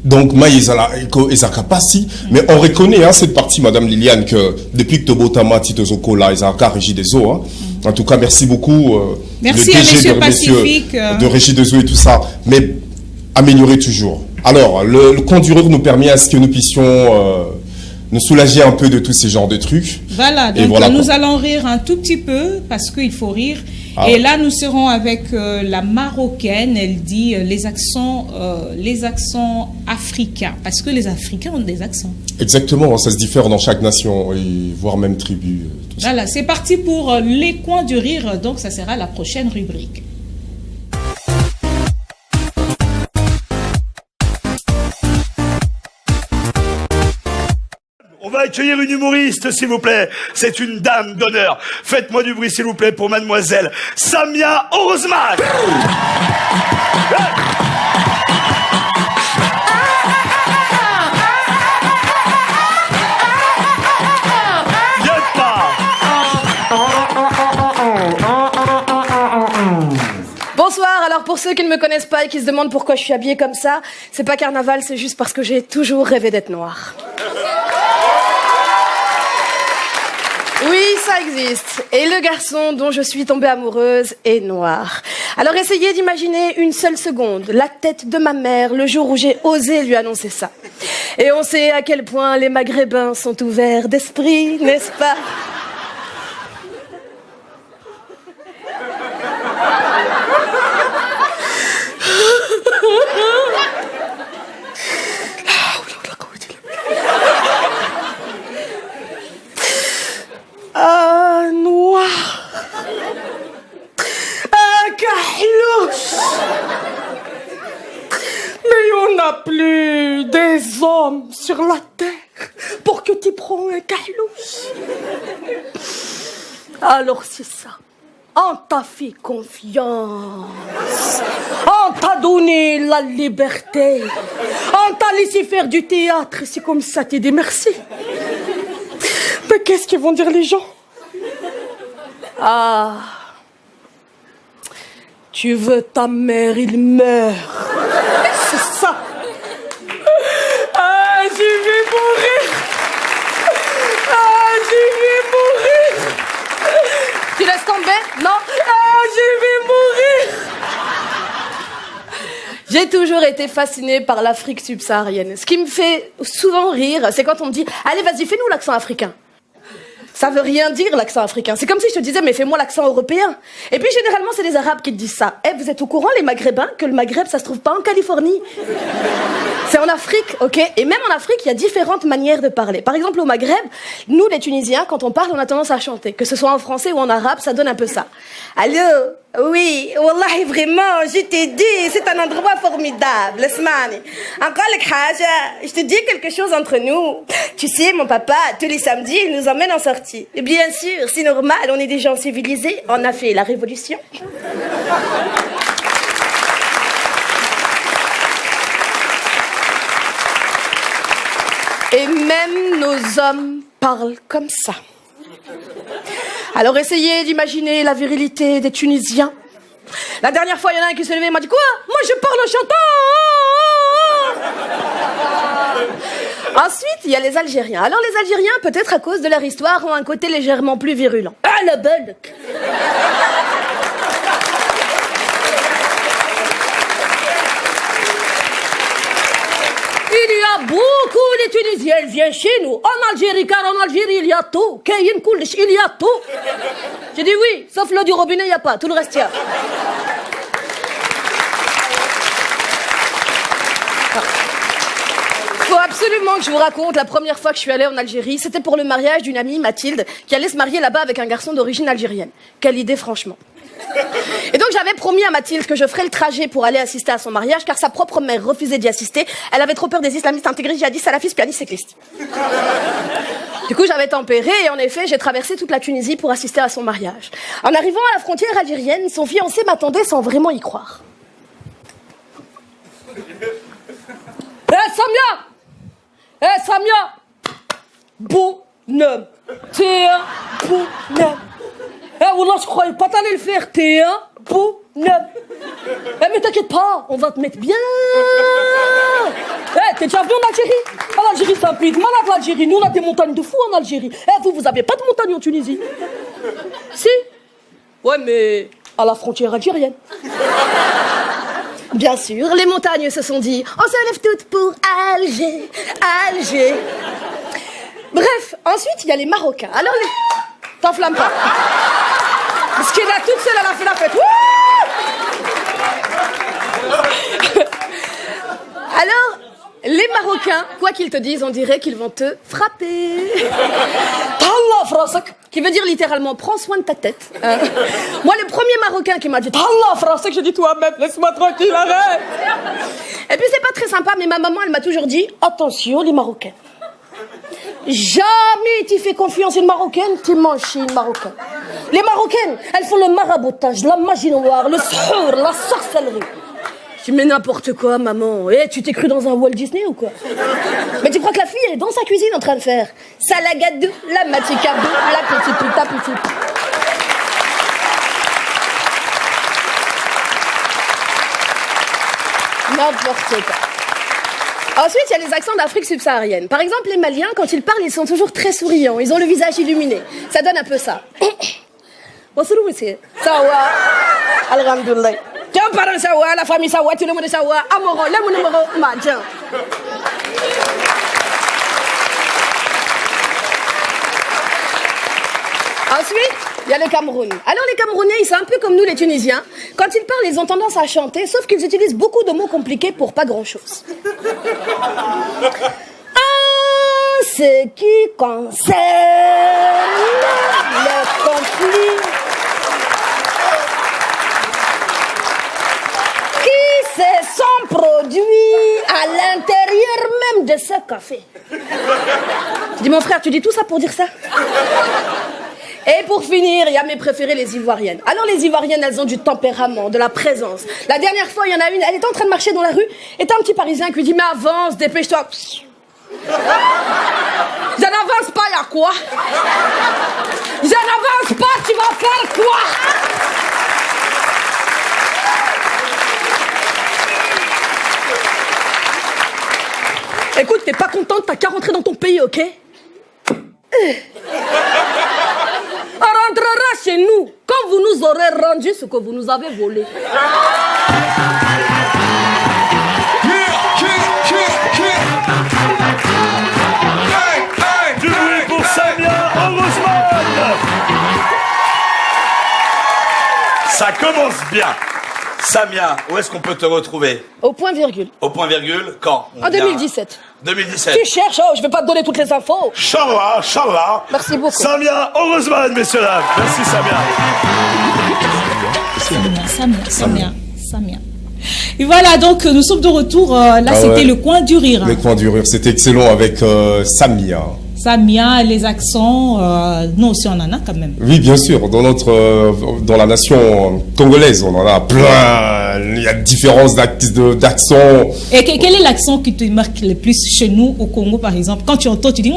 Donc, ils capacité, mais on reconnaît cette partie, Madame Liliane, que depuis que Tobotama, Titozoko, là, ils ont régie des eaux. En tout cas, merci beaucoup. Merci à Monsieur Pacifique. De régie des eaux et tout ça. Mais améliorer toujours. Alors, le coin du rire nous permet à ce que nous puissions nous soulager un peu de tous ces genres de trucs. Voilà, donc nous allons rire un tout petit peu, parce qu'il faut rire. Et là, nous serons avec la Marocaine. Elle dit les accents africains, parce que les Africains ont des accents. Exactement, ça se diffère dans chaque nation, voire même tribu. Voilà, c'est parti pour les coins du rire. Donc, ça sera la prochaine rubrique. On va accueillir une humoriste, s'il vous plaît. C'est une dame d'honneur. Faites-moi du bruit, s'il vous plaît, pour mademoiselle Samia Orozman. Bonsoir, alors pour ceux qui ne me connaissent pas et qui se demandent pourquoi je suis habillée comme ça, c'est pas carnaval, c'est juste parce que j'ai toujours rêvé d'être noire. Oui, ça existe. Et le garçon dont je suis tombée amoureuse est noir. Alors essayez d'imaginer une seule seconde la tête de ma mère le jour où j'ai osé lui annoncer ça. Et on sait à quel point les Maghrébins sont ouverts d'esprit, n'est-ce pas ? Un noir, un kahlouche, mais on n'a plus des hommes sur la terre pour que tu prends un kahlouche. Alors c'est ça, on t'a fait confiance, on t'a donné la liberté, on t'a laissé faire du théâtre, c'est comme ça t'es dit merci. Mais qu'est-ce qu'ils vont dire les gens? Ah, tu veux ta mère, il meurt. C'est ça. Ah, je vais mourir. Ah, je vais mourir. Tu laisses tomber? Non? Ah, je vais mourir. J'ai toujours été fascinée par l'Afrique subsaharienne. Ce qui me fait souvent rire, c'est quand on me dit « Allez, vas-y, fais-nous l'accent africain ». Ça veut rien dire, l'accent africain. C'est comme si je te disais « Mais fais-moi l'accent européen ». Et puis, généralement, c'est les Arabes qui te disent ça. Eh, vous êtes au courant, les Maghrébins, que le Maghreb, ça se trouve pas en Californie. C'est en Afrique, ok? Et même en Afrique, il y a différentes manières de parler. Par exemple, au Maghreb, nous, les Tunisiens, quand on parle, on a tendance à chanter. Que ce soit en français ou en arabe, ça donne un peu ça. Allô? Oui, wallahi, vraiment, je t'ai dit, c'est un endroit formidable, Smani. Encore le Khaja, je te dis quelque chose entre nous. Tu sais, mon papa, tous les samedis, il nous emmène en sortie. Et bien sûr, c'est normal, on est des gens civilisés, on a fait la révolution. Et même nos hommes parlent comme ça. Alors essayez d'imaginer la virilité des Tunisiens. La dernière fois, il y en a un qui s'est levé et m'a dit « Quoi? Moi, je parle en chantant !» Ensuite, il y a les Algériens. Alors les Algériens, peut-être à cause de leur histoire, ont un côté légèrement plus virulent. Ah, la belle! Il y a beaucoup de Tunisiens, ils viennent chez nous. En Algérie, car en Algérie, il y a tout. Il y a tout. J'ai dit oui, sauf l'eau du robinet, il n'y a pas. Tout le reste, il y a. Il faut absolument que je vous raconte la première fois que je suis allée en Algérie. C'était pour le mariage d'une amie, Mathilde, qui allait se marier là-bas avec un garçon d'origine algérienne. Quelle idée, franchement. Et donc j'avais promis à Mathilde que je ferais le trajet pour aller assister à son mariage, car sa propre mère refusait d'y assister. Elle avait trop peur des islamistes intégrés, djihadistes, salafistes, pianistes, cyclistes. Du coup j'avais tempéré et en effet j'ai traversé toute la Tunisie pour assister à son mariage. En arrivant à la frontière algérienne, son fiancé m'attendait sans vraiment y croire. Samia! Samia! Bonhomme! T'es un bonhomme! Wallah, je croyais pas t'allais le faire, t'es un bonhomme. Mais t'inquiète pas, on va te mettre bien. T'es déjà venu en Algérie? En Algérie, c'est un pays de malade, l'Algérie. Nous, on a des montagnes de fous en Algérie. Vous avez pas de montagnes en Tunisie? Si? Ouais, mais à la frontière algérienne. Bien sûr, les montagnes se sont dit, on se lève toutes pour Alger, Alger. Bref, ensuite, il y a les Marocains. Alors, t'enflamme pas. Parce qu'elle a toute seule, elle a fait la fête. Alors, les Marocains, quoi qu'ils te disent, on dirait qu'ils vont te frapper. Tallah frasek, qui veut dire littéralement, prends soin de ta tête. Moi, le premier Marocain qui m'a dit Tallah frasek, j'ai dit toi-même, laisse-moi tranquille, arrête. Et puis, c'est pas très sympa, mais ma maman, elle m'a toujours dit, attention, les Marocains. Jamais tu fais confiance à une Marocaine, tu manges chez une Marocaine. Les Marocaines, elles font le maraboutage, la magie noire, le sihir, la sorcellerie. Je dis, mais n'importe quoi, maman. Tu t'es cru dans un Walt Disney ou quoi? Mais tu crois que la fille, elle est dans sa cuisine en train de faire salagadou, la matikabou, la petite puta petite. N'importe quoi. Ensuite, il y a les accents d'Afrique subsaharienne. Par exemple, les Maliens, quand ils parlent, ils sont toujours très souriants. Ils ont le visage illuminé. Ça donne un peu ça. Bonsoir, monsieur. Sawa. Alhamdulillah. Tiens, parents Sawa, la famille Sawa, tout le monde Sawa. Amoro, le numéro, tiens. Ensuite, il y a le Cameroun. Alors les Camerounais, ils sont un peu comme nous les Tunisiens. Quand ils parlent, ils ont tendance à chanter, sauf qu'ils utilisent beaucoup de mots compliqués pour pas grand-chose. En ce qui concerne le conflit qui se sont produits à l'intérieur même de ce café. Je dis, mon frère, tu dis tout ça pour dire ça? Et pour finir, il y a mes préférées, les Ivoiriennes. Alors les Ivoiriennes, elles ont du tempérament, de la présence. La dernière fois, il y en a une, elle était en train de marcher dans la rue, et t'as un petit Parisien qui lui dit, mais avance, dépêche-toi. Je n'avance pas, y'a quoi? Je n'avance pas, tu vas faire quoi? Écoute, t'es pas contente, t'as qu'à rentrer dans ton pays, ok? On rentrera chez nous quand vous nous aurez rendu ce que vous nous avez volé. Ça commence bien. Samia, où est-ce qu'on peut te retrouver? Au point virgule. Au point virgule, quand? En 2017. 2017. Tu cherches, oh, je vais pas te donner toutes les infos. Inch'Allah. Merci beaucoup. Samia Orozman, messieurs, dames. Merci, Samia. Et voilà, donc nous sommes de retour. Là, c'était le coin du rire. Le coin du rire, c'était excellent avec Samia. Samia, les accents, nous aussi on en a quand même. Oui, bien sûr. Dans la nation congolaise, on en a plein. Il y a différences d'accents. Et quel est l'accent qui te marque le plus chez nous au Congo, par exemple? Quand tu entends, tu dis.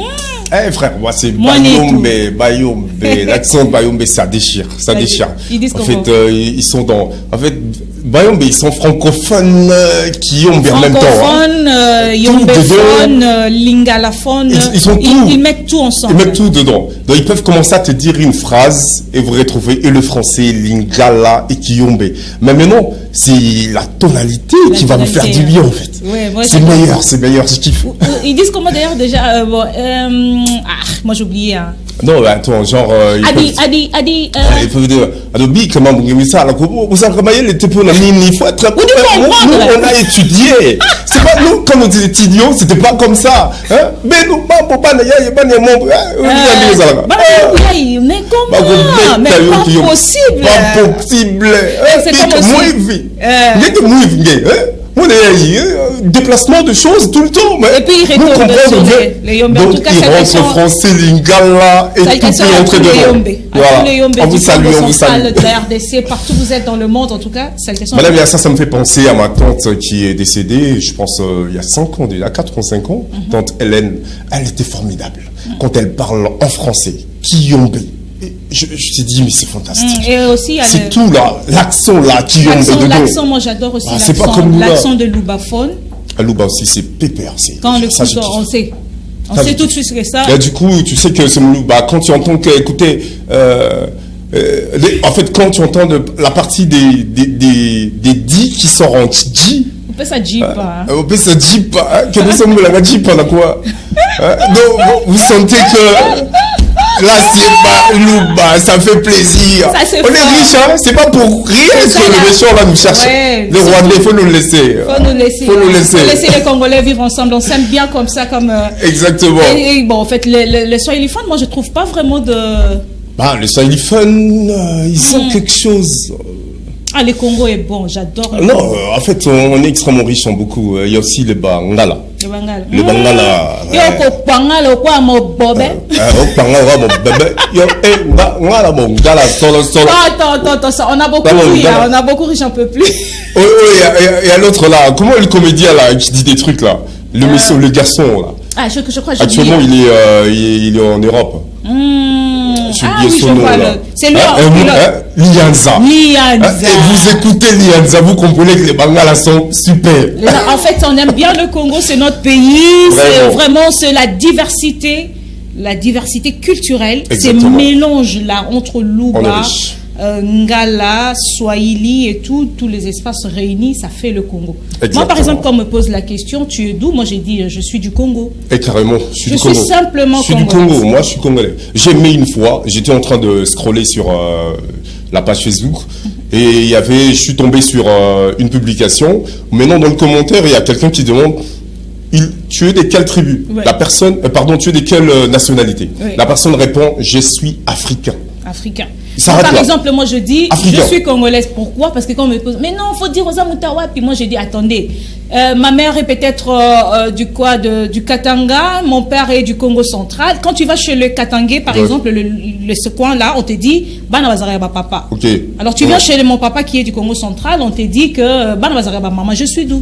Eh frère, moi c'est Bayombe. L'accent de Bayombe, ça déchire. Ça déchire. Ils disent en fait, ils sont dans. En fait, Bayombe, ils sont francophones qui ont en même temps. Francophones, yombéphones, lingalaphones. Ils sont tout. Ils mettent tout ensemble. Ils mettent tout dedans. Donc ils peuvent commencer à te dire une phrase et vous retrouvez et le français, lingala et kiyombe. Mais maintenant, c'est la tonalité qui va nous faire du bien en fait. Ouais, c'est meilleur, je kiffe. Ils disent comment d'ailleurs déjà moi j'ai oublié. Hein. Non, attends, genre. Adi. Il faut dire. Adobi, comment vous ça? Vous savez comment il était pour la mine? Il faut être. Nous, on a étudié. C'est pas nous, comme on était étudiants, c'était pas comme ça. Mais nous, mais comment? Mais pas possible. Pas possible. C'est comme déplacement de choses tout le temps. Mais et puis il retourne les Yombé. En tout cas, il rentre français, lingala et tout est entré dedans. Voilà. On vous salue, on vous salue. De la RDC, partout où vous êtes dans le monde, en tout cas, salutations. Madame, ça me fait penser à ma tante qui est décédée, je pense, il y a 5 ans, déjà 4 ou 5 ans. Tante Hélène, elle était formidable. Quand elle parle en français, Kiyombe. Je t'ai dit, mais c'est fantastique. Et aussi, c'est tout là, l'accent là, Kiyombe dedans. L'accent, moi j'adore aussi l'accent de Loubaphone. Louba aussi, c'est pépère. Quand le coup, on sait. On sait tout de suite que ça. Et du coup, tu sais que c'est Louba. Quand tu entends écoutez, en fait, quand tu entends la partie des dits qui sont en dji. On peut ça jipa. On peut ça jipa. Quel est la jipa là quoi? Donc, vous sentez que. Là, c'est Louba, ça fait plaisir. Ça, on est riche, hein? C'est pas pour rien que le méchant va nous chercher. Ouais, les Rwandais, il faut nous laisser. Faut laisser les Congolais vivre ensemble. On s'aime bien comme ça. Exactement. Et bon, en fait, les Swahiliphones, moi, je trouve pas vraiment de. Les Swahiliphones, ils ont quelque chose. Ah, le Congo est bon, j'adore. Non, en fait, on est extrêmement riche en beaucoup. Il y a aussi les Bangala. Le Bangala. Attends, on a beaucoup ri, on a beaucoup ri, j'en peux plus. Oui, il y a l'autre là. Comment le comédien là qui dit des trucs là? Le garçon là. Ah, je crois que actuellement, il est en Europe. C'est lui. Lianza. Et vous écoutez Lianza, vous comprenez que les Bangala sont super. En fait, on aime bien le Congo, c'est notre pays. C'est la diversité culturelle. Exactement. Ces mélanges là entre Louba, Ngala, Swahili et tous les espaces réunis, ça fait le Congo. Exactement. Moi, par exemple, quand on me pose la question, tu es d'où? Moi, j'ai dit, je suis du Congo. Et carrément, je suis simplement congolais. Du Congo. Moi, je suis congolais. J'ai aimé une fois, j'étais en train de scroller sur la page Facebook et je suis tombé sur une publication. Maintenant, dans le commentaire, il y a quelqu'un qui demande tu es de quelle tribu? La personne, tu es de quelle nationalité? La personne répond, je suis africain. Africain. Par exemple, moi je dis, je suis congolaise. Pourquoi? Parce que quand on me pose, mais non, il faut dire aux Amutawa. Puis moi je dis, attendez, ma mère est peut-être du Katanga, mon père est du Congo central. Quand tu vas chez le Katangais, par exemple, ce coin-là, on te dit, Bana Bazareba papa. Alors tu viens chez mon papa qui est du Congo central, on te dit que Bana Bazareba maman, je suis d'où?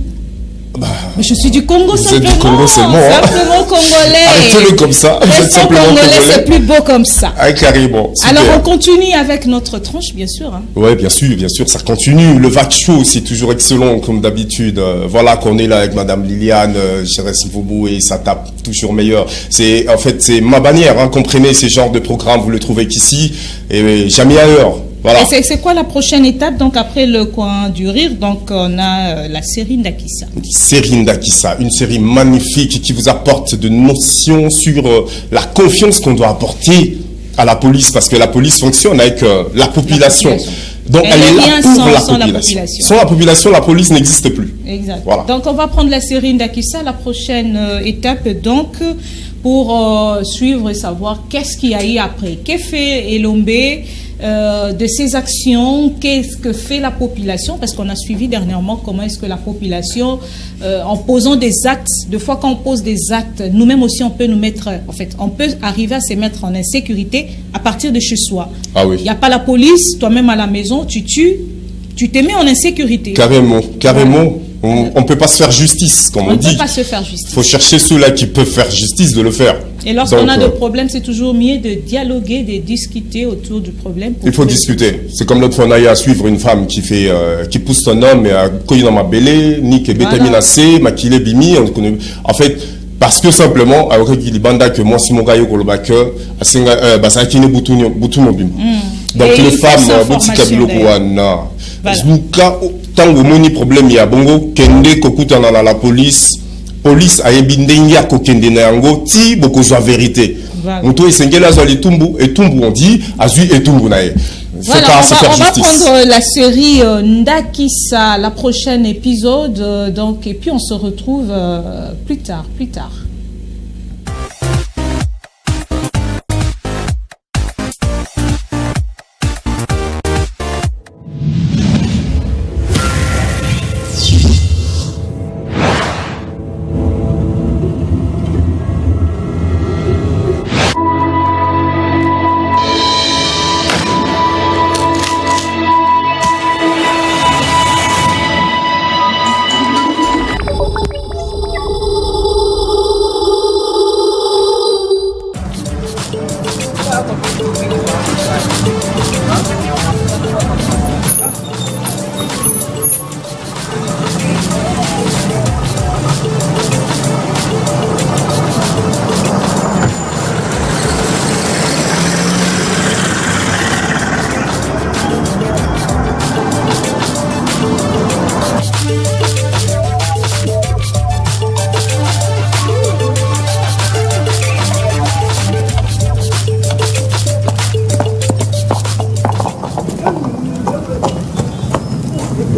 Mais je suis du Congo simplement. Du Congo seulement. Simplement congolais. Arrêtez-le comme ça. Simplement congolais, c'est plus beau comme ça. Carrément. Alors on continue avec notre tranche, bien sûr. Oui, bien sûr, ça continue. Le vac chaud, c'est toujours excellent comme d'habitude. Voilà qu'on est là avec Madame Liliane, Chérès Mvoubou, et ça tape toujours meilleur. C'est ma bannière. Comprenez ces genres de programmes, vous le trouvez qu'ici et jamais ailleurs. Voilà. Et c'est quoi la prochaine étape? Donc après le coin du rire, donc on a la série Ndakissa. Série Ndakissa, une série magnifique qui vous apporte de notions sur la confiance qu'on doit apporter à la police, parce que la police fonctionne avec la population. Donc elle est là pour la sans population. Sans la population, la police n'existe plus. Exact. Voilà. Donc on va prendre la série Ndakissa, la prochaine étape donc pour suivre et savoir qu'est-ce qu'il y a eu après. Qu'est-ce fait Elombe de ses actions, qu'est-ce que fait la population, parce qu'on a suivi dernièrement comment est-ce que la population, en posant des actes, de fois quand on pose des actes, nous-mêmes aussi on peut nous mettre, en fait, on peut arriver à se mettre en insécurité à partir de chez soi. Ah oui. Il n'y a pas la police, toi-même à la maison, tu tues, tu te mets en insécurité. Carrément, carrément. On ne peut pas se faire justice, comme on dit. On ne peut pas se faire justice. Il faut chercher ceux-là qui peuvent faire justice de le faire. Et lorsqu'on a des problèmes, c'est toujours mieux de dialoguer, de discuter autour du problème. Il faut discuter. C'est comme l'autre fois, on a eu à suivre une femme qui pousse son homme et a couru dans ma belé, ni que vitamine C, maquillé bimi. En fait, parce que simplement, avec les bandas que moi, si mon gars est au bac, ça a été bouton mobile. Donc les femmes, boutique à Bilokouana. Tant que mon problème il y a bongo kende kokuta na la police a yebindenge ya kokende na yango ti bokozwa vérité. Muto esengela zo li tumbu et tumbu on dit azui et tumbu na ye. Voilà, on va prendre la série Ndakissa, la prochaine épisode donc et puis on se retrouve plus tard.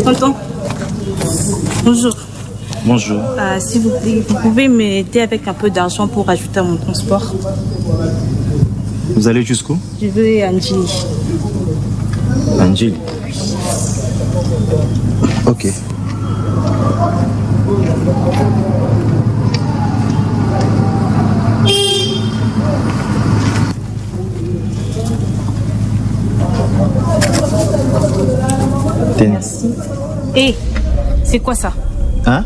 Tonton, bonjour. Bonjour. S'il vous plaît, vous pouvez m'aider avec un peu d'argent pour ajouter à mon transport? Vous allez jusqu'où? Je veux Anjili. Anjili. Ok. Merci. Et c'est quoi ça? Hein?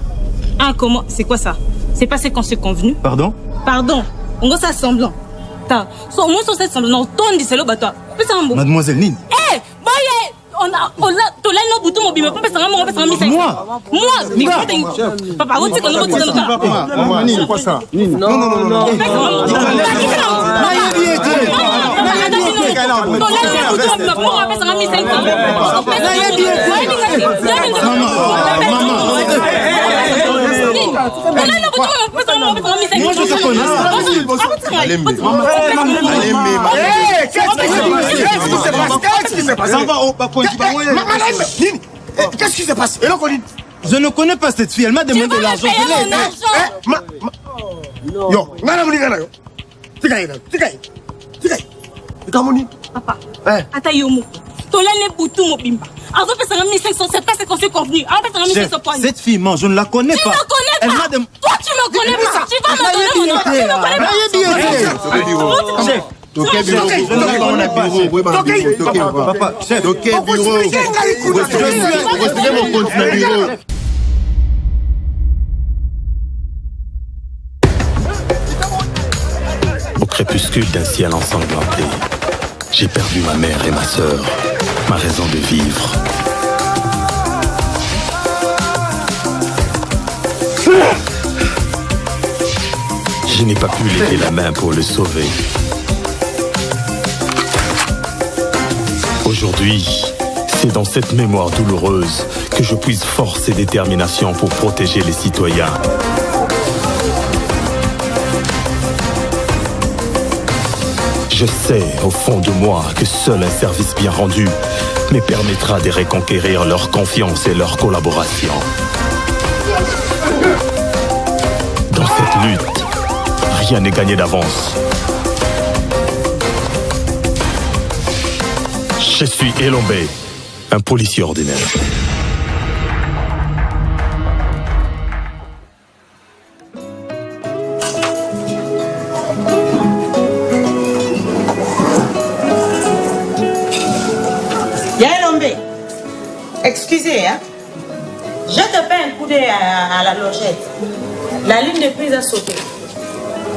Ah, comment? C'est quoi ça? C'est passé quand c'est convenu? Pardon? Pardon. On va ça semblant. Au moins, sur cette semblant, on dit c'est le bateau. Mademoiselle Nine. Eh, boye! On a le bouton mobile, mais moi! Mais papa, on dit qu'on a Nine, c'est quoi ça? Non. Qu'est-ce qui se passe? Je ne connais pas cette fille, elle m'a demandé de l'argent. Papa, Atayomo, Tolane Boutou Mobimba. Alors, c'est un 1500, c'est pas ce qu'on s'est convenu. Cette fille, je ne la connais pas. Tu ne connais pas. Toi, tu ne connais pas. Tu vas me donner mon nom. Tu ne connais pas. Toqué bureau, papa, chef, toqué bureau, retirez mon compte na bureau. Au crépuscule d'un ciel ensanglanté, j'ai perdu ma mère et ma sœur, ma raison de vivre. Je n'ai pas pu lever la main pour le sauver. Aujourd'hui, c'est dans cette mémoire douloureuse que je puise force et détermination pour protéger les citoyens. Je sais, au fond de moi, que seul un service bien rendu me permettra de reconquérir leur confiance et leur collaboration. Dans cette lutte, rien n'est gagné d'avance. Je suis Elombe, un policier ordinaire. Excusez, hein. Je te fais un coup d'œil à la logette. La ligne de prise a sauté.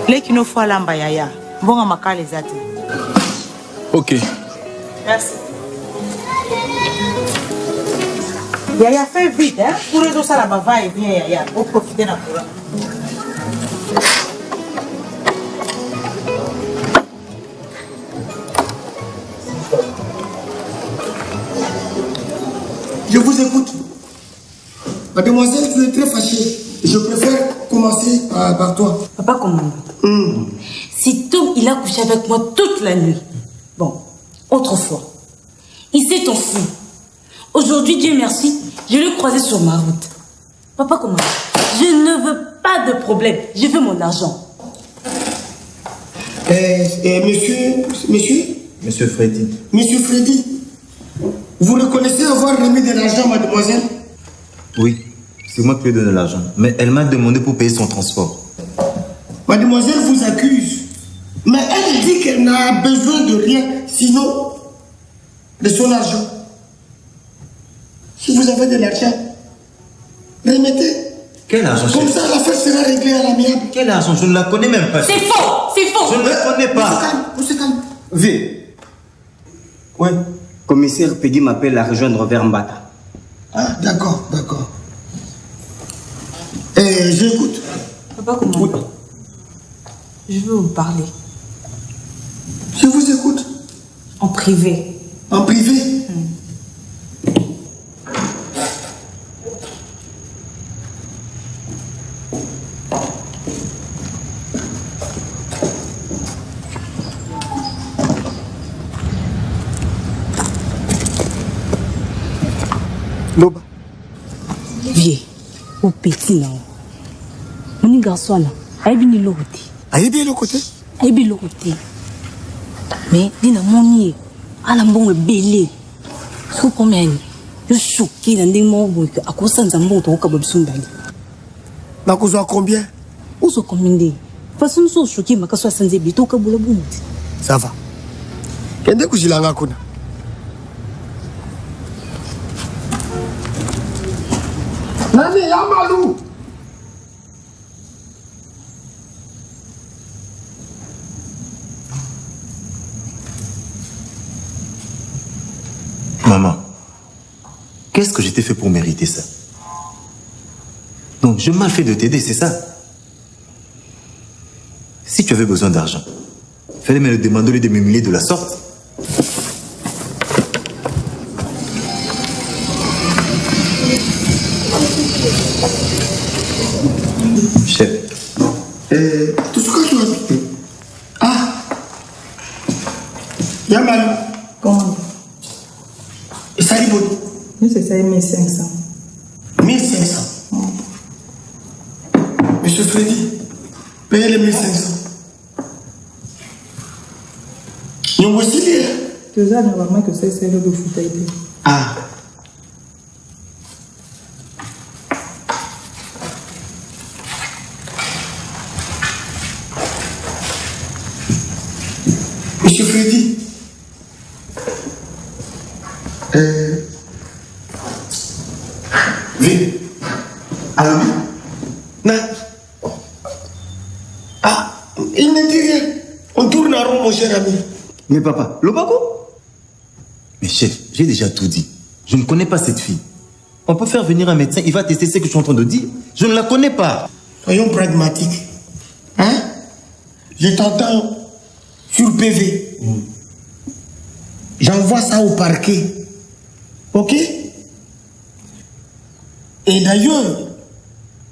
Les qui nous font l'ambayaya. Bon, on m'a calé les athées. Ok. Merci. Yaya, fait vite, hein. Pour les ça là-bas, va et vient, Yaya. Pour profiter d'un courant. Je vous écoute. Mademoiselle, tu es très fâchée. Je préfère commencer par toi. Papa, comment? Si Tom, il a couché avec moi toute la nuit. Bon, autrefois, il s'est enfui. Aujourd'hui, Dieu merci, je l'ai croisé sur ma route. Papa, comment? Je ne veux pas de problème. Je veux mon argent. Monsieur Freddy. Monsieur Freddy. Vous reconnaissez avoir remis de l'argent, mademoiselle? Oui, c'est moi qui lui ai donné l'argent. Mais elle m'a demandé pour payer son transport. Mademoiselle vous accuse. Mais elle dit qu'elle n'a besoin de rien, sinon de son argent. Si vous avez de l'argent, remettez. Quel argent? Comme ça, l'affaire sera réglée à l'amiable. Quel argent? Je ne la connais même pas. C'est faux! C'est faux! Je ne la connais pas. On se calme. V. Ouais. Commissaire Peggy m'appelle à rejoindre vers Mbata. Ah, d'accord. J'écoute. Papa, comment? Oui. Je veux vous parler. Je vous écoute. En privé. En privé? Loba. Vieux, au petit là. Mon garçon là, il est bien l'autre. Il est bien l'autre côté? Il est bien l'autre côté. Mais, dis moi mon nid, à la bonne belé. Sous combien? Je suis choqué dans des mots à cause de mon ton cabot sundali. Dans cause de combien? Où sont combien de? Parce que nous sommes choqués, mais quand soit sans débit, au cabot la boum. Ça va. Qu'est-ce que vous avez fait? Nani Yamalou. Maman, qu'est-ce que je t'ai fait pour mériter ça? Donc, je m'ai mal fait de t'aider, c'est ça? Si tu avais besoin d'argent, fallait me le demander au lieu de m'humilier de la sorte. Chef. Tout ce que tu as dit. Ah. Yamalou. Comment? Et ça libère. Nous, c'est ça, 1500. 1500. Monsieur Freddy, payez les 1500. Nous voici bien. Tu as normalement que c'est le de foot. Ah. Monsieur Freddy, viens. Allô? Non. Ah, il ne dit rien. On tourne en rond, mon cher ami. Mais papa, Lobako? Mais chef, j'ai déjà tout dit. Je ne connais pas cette fille. On peut faire venir un médecin, il va tester ce que je suis en train de dire. Je ne la connais pas. Soyons pragmatiques. Hein? Je t'entends sur PV. J'envoie ça au parquet. Ok? Et d'ailleurs,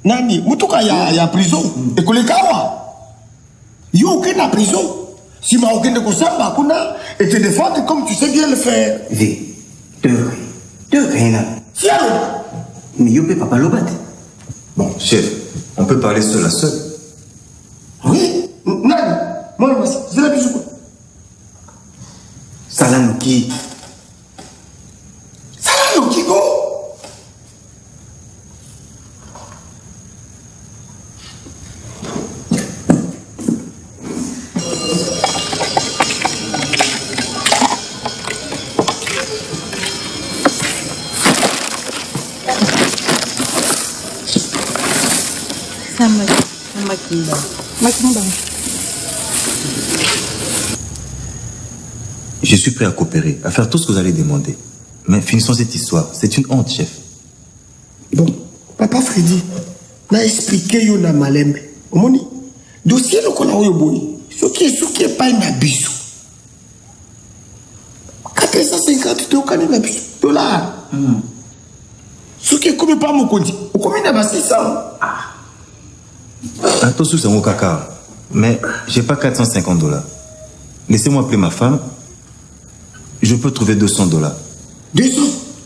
Nani, Mutuka, il y a prison. Et que les Kawa, il n'y a aucune prison. Si ma aucun de ça, et te défendre comme tu sais bien le faire. Vé, deux rien. Tiens. Mais yo peux pas le battre. Bon, chef, on peut parler seul à seul. Oui, Nani, moi, je l'ai vu. Salanoki. Salanoki, go. Je suis prêt à coopérer, à faire tout ce que vous allez demander. Mais finissons cette histoire. C'est une honte, chef. Bon, Papa Freddy, n'a expliqué yo na malembe. Omoni, dossier le kona oyo boy. Ce qui est pas un abus. 450 $. Ce qui est comme pas mon compte. Combien d'abord 600? Attention, c'est mon caca. Mais j'ai pas 450 $. Laissez-moi appeler ma femme. Je peux trouver 200 $. 200?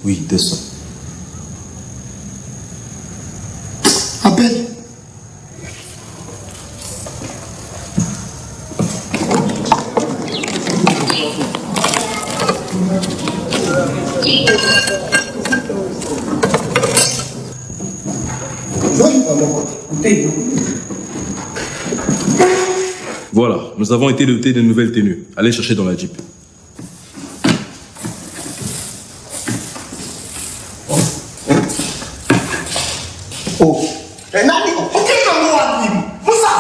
Oui, 200. Appelle. Voilà, nous avons été dotés de nouvelles tenues. Allez chercher dans la Jeep. Oh, et Nani, ok, non, Moussa.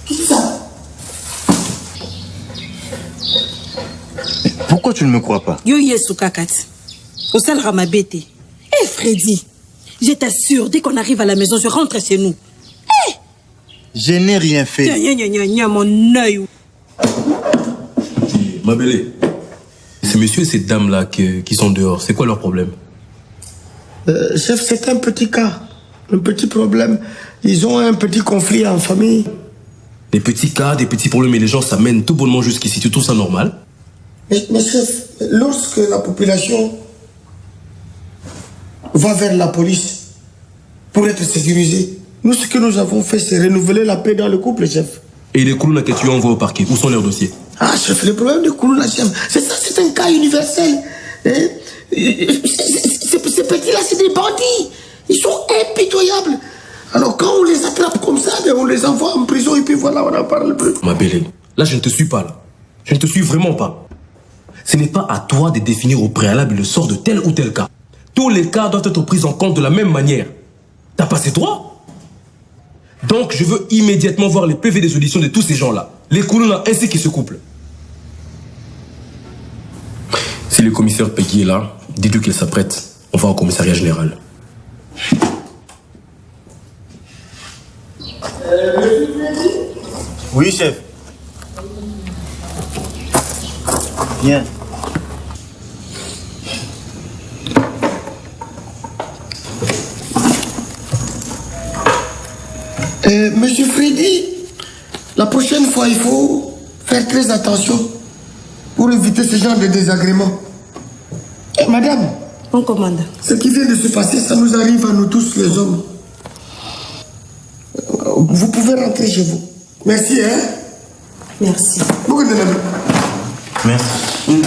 Qu'est-ce que ça? Pourquoi tu ne me crois pas? Yo yesu kakati. Au sel ramabete. Eh Freddy, je t'assure, dès qu'on arrive à la maison, je rentre chez nous. Eh! Je n'ai rien fait. Tiens, mon œil. Ma belle, ces messieurs et ces dames-là qui sont dehors, c'est quoi leur problème? Chef, c'est un petit cas. Un petit problème. Ils ont un petit conflit en famille. Des petits cas, des petits problèmes et les gens s'amènent tout bonnement jusqu'ici. Tu trouves ça normal? Mais chef, lorsque la population va vers la police pour être sécurisée, nous, ce que nous avons fait, c'est renouveler la paix dans le couple, chef. Et les Koulouna que tu as envoyés au parquet, où sont leurs dossiers? Ah, chef, le problème de Koulouna, chef, c'est ça, c'est un cas universel. Hein? Ces petits-là, c'est des bandits. Ils sont impitoyables. Alors, quand on les attrape comme ça, on les envoie en prison et puis voilà, on n'en parle plus. Ma belle, là, je ne te suis pas, là. Je ne te suis vraiment pas. Ce n'est pas à toi de définir au préalable le sort de tel ou tel cas. Tous les cas doivent être pris en compte de la même manière. T'as pas ces droits? Donc, je veux immédiatement voir les PV des auditions de tous ces gens-là. Les Koulouna ainsi que ce couple. Si le commissaire Peggy est là, dis-lui qu'il s'apprête. On va au commissariat général. Oui, chef. Viens. Monsieur Freddy, la prochaine fois, il faut faire très attention pour éviter ce genre de désagréments. Et madame, on commande. Ce qui vient de se passer, ça nous arrive à nous tous les hommes. Vous pouvez rentrer chez vous. Merci, hein? Merci. Beaucoup de l'amour. Merci.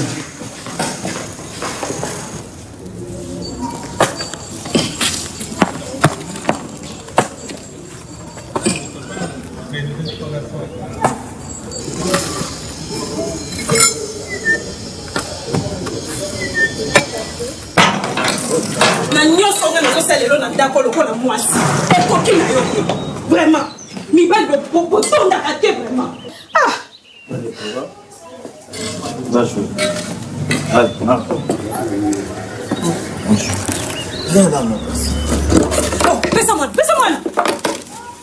Vraiment. Mi va le bouton d'arrêter vraiment. Ah! Va jouer. Allez, viens là, mon gosse. Oh, pèse-moi.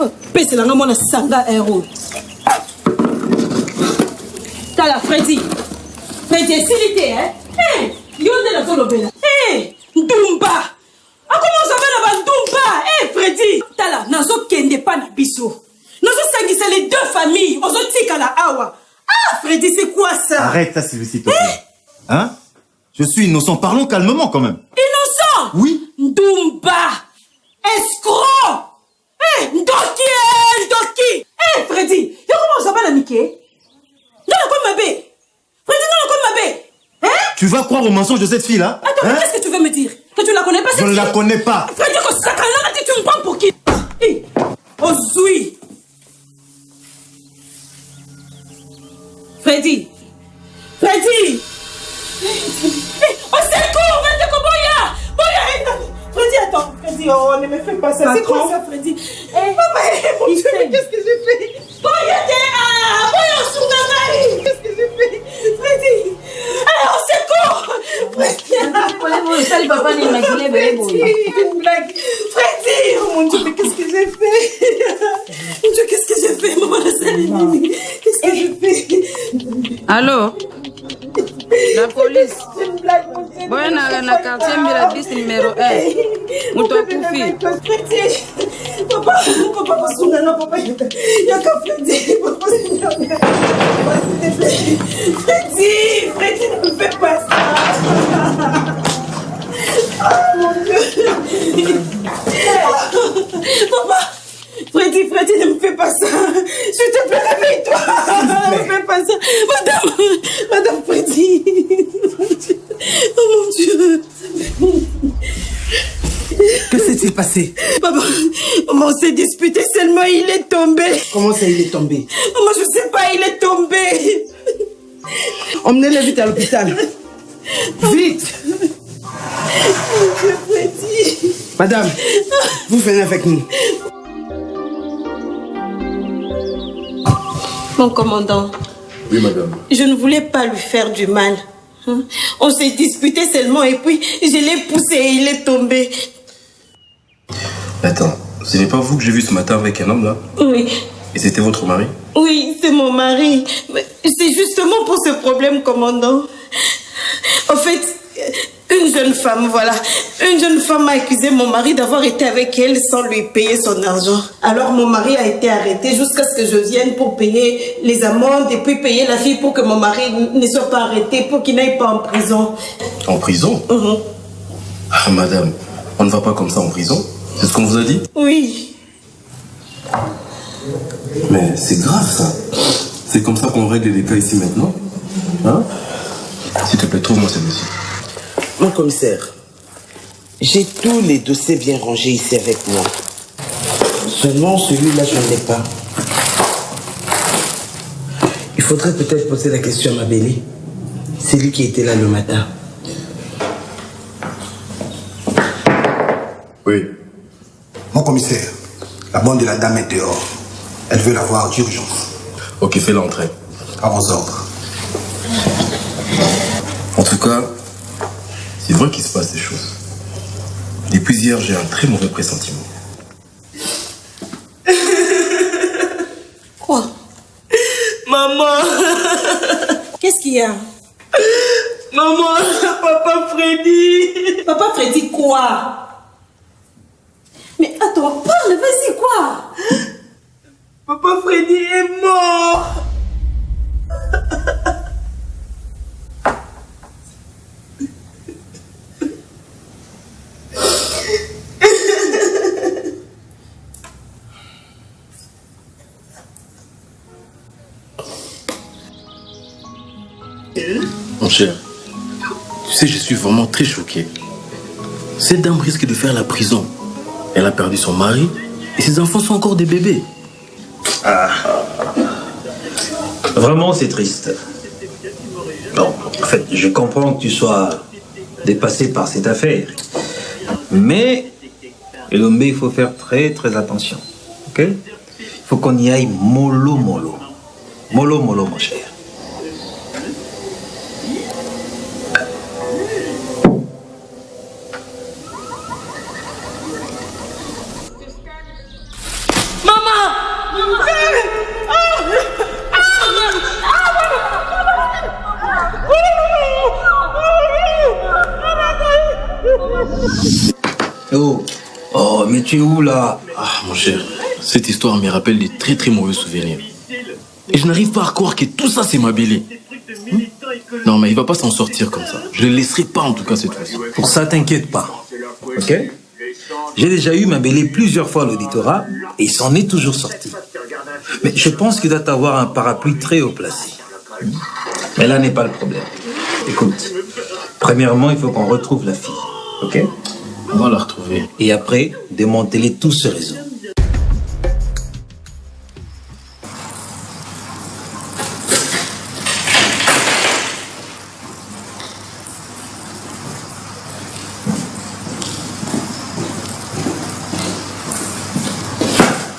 Oh, pèse-la, non, mon sanga héros. T'as la Freddy. Freddy, silité, hein? Hé! Yonde la Zolobela. Hé! Ndumba! Ah, comment ça va là-bas, Ndumba? Hé, Freddy! biso. Nous sommes les deux familles. On se tika la awa. Ah, Freddy, c'est quoi ça? Arrête ça, s'il te plaît. Hein? Je suis innocent. Parlons calmement quand même. Innocent? Oui. Ndumba! Escroc! Ndoki! Freddy, y'a comment on s'appelle Mickey? Non, la quoi ma bé? Freddy, non, la quoi ma bé? Tu vas croire au mensonge de cette fille-là? Attends, mais qu'est-ce que tu veux me dire? Que tu la connais pas cette fille? Je ne la connais pas. Freddy, que ça, tu me prends pour qui? Oh, Zoui! Freddy! Oh, secours! Boya! Freddy, attends! Freddy, oh, ne me fais pas ça! C'est quoi ça, Freddy? Papa, mon Dieu, mais qu'est-ce que j'ai fait? Boya, qu'est-ce que j'ai fait? Freddy! Oh, secours! Freddy! Papa, une blague! Freddy! Oh mon Dieu, mais qu'est-ce que j'ai fait? Mon Dieu, qu'est-ce que j'ai fait? Maman, qu'est-ce que j'ai fait? Allô? La police. Boya na quartier Mirabis numéro 1. Mutokufi. Papa, papa, yaka Freddy. Freddy, ne me fais pas ça. Oh mon Dieu. Papa. Freddy, ne me fais pas ça. S'il te plaît, réveille-toi. Ne me fais pas ça. Madame Freddy. Oh mon Dieu. Que s'est-il passé? Papa, on s'est disputé seulement, il est tombé. Comment ça, il est tombé? Maman, je sais pas, il est tombé. Emmenez-le vite à l'hôpital. Vite. Freddy. Madame, vous venez avec nous. Mon commandant. Oui, madame. Je ne voulais pas lui faire du mal. On s'est disputé seulement et puis je l'ai poussé et il est tombé. Attends, ce n'est pas vous que j'ai vu ce matin avec un homme là? Oui. Et c'était votre mari? Oui, c'est mon mari. C'est justement pour ce problème, commandant. En fait, une jeune femme a accusé mon mari d'avoir été avec elle sans lui payer son argent. Alors mon mari a été arrêté jusqu'à ce que je vienne pour payer les amendes et puis payer la fille pour que mon mari ne soit pas arrêté, pour qu'il n'aille pas en prison. En prison? Ah, madame, on ne va pas comme ça en prison. C'est ce qu'on vous a dit? Oui. Mais c'est grave ça. C'est comme ça qu'on règle les cas ici maintenant. Hein? S'il te plaît, trouve-moi ce dossier. Mon commissaire, j'ai tous les dossiers bien rangés ici avec moi. Seulement celui-là, je ne l'ai pas. Il faudrait peut-être poser la question à Mabéli. C'est lui qui était là le matin. Oui. Mon commissaire, la bonne de la dame est dehors. Elle veut la voir d'urgence. Ok, fais l'entrée. À vos ordres. En tout cas, c'est vrai qu'il se passe des choses. Depuis hier, j'ai un très mauvais pressentiment. Quoi? Maman. Qu'est-ce qu'il y a? Maman, papa Freddy. Papa Freddy quoi? Mais attends, parle, vas-y, quoi? Papa Freddy est mort. Mon cher, tu sais, je suis vraiment très choqué. Cette dame risque de faire la prison. Elle a perdu son mari et ses enfants sont encore des bébés. Ah. Vraiment, c'est triste. Bon, en fait, je comprends que tu sois dépassé par cette affaire. Mais, Elombe, il faut faire très, très attention. Ok? Il faut qu'on y aille mollo, mollo. Mollo, mollo, mon cher. Oh, mais tu es où là? Ah, mon cher, Cette histoire me rappelle des très très mauvais souvenirs. Et je n'arrive pas à croire que tout ça c'est Mabélé. Non mais il va pas s'en sortir comme ça. Je ne le laisserai pas en tout cas cette fois-ci. Pour ça, t'inquiète pas. Ok? J'ai déjà eu Mabélé plusieurs fois à l'auditorat et il s'en est toujours sorti. Mais je pense qu'il doit avoir un parapluie très haut placé. Mais là n'est pas le problème. Écoute, premièrement, il faut qu'on retrouve la fille. Ok? On va la retrouver. Et après, démanteler tout ce réseau.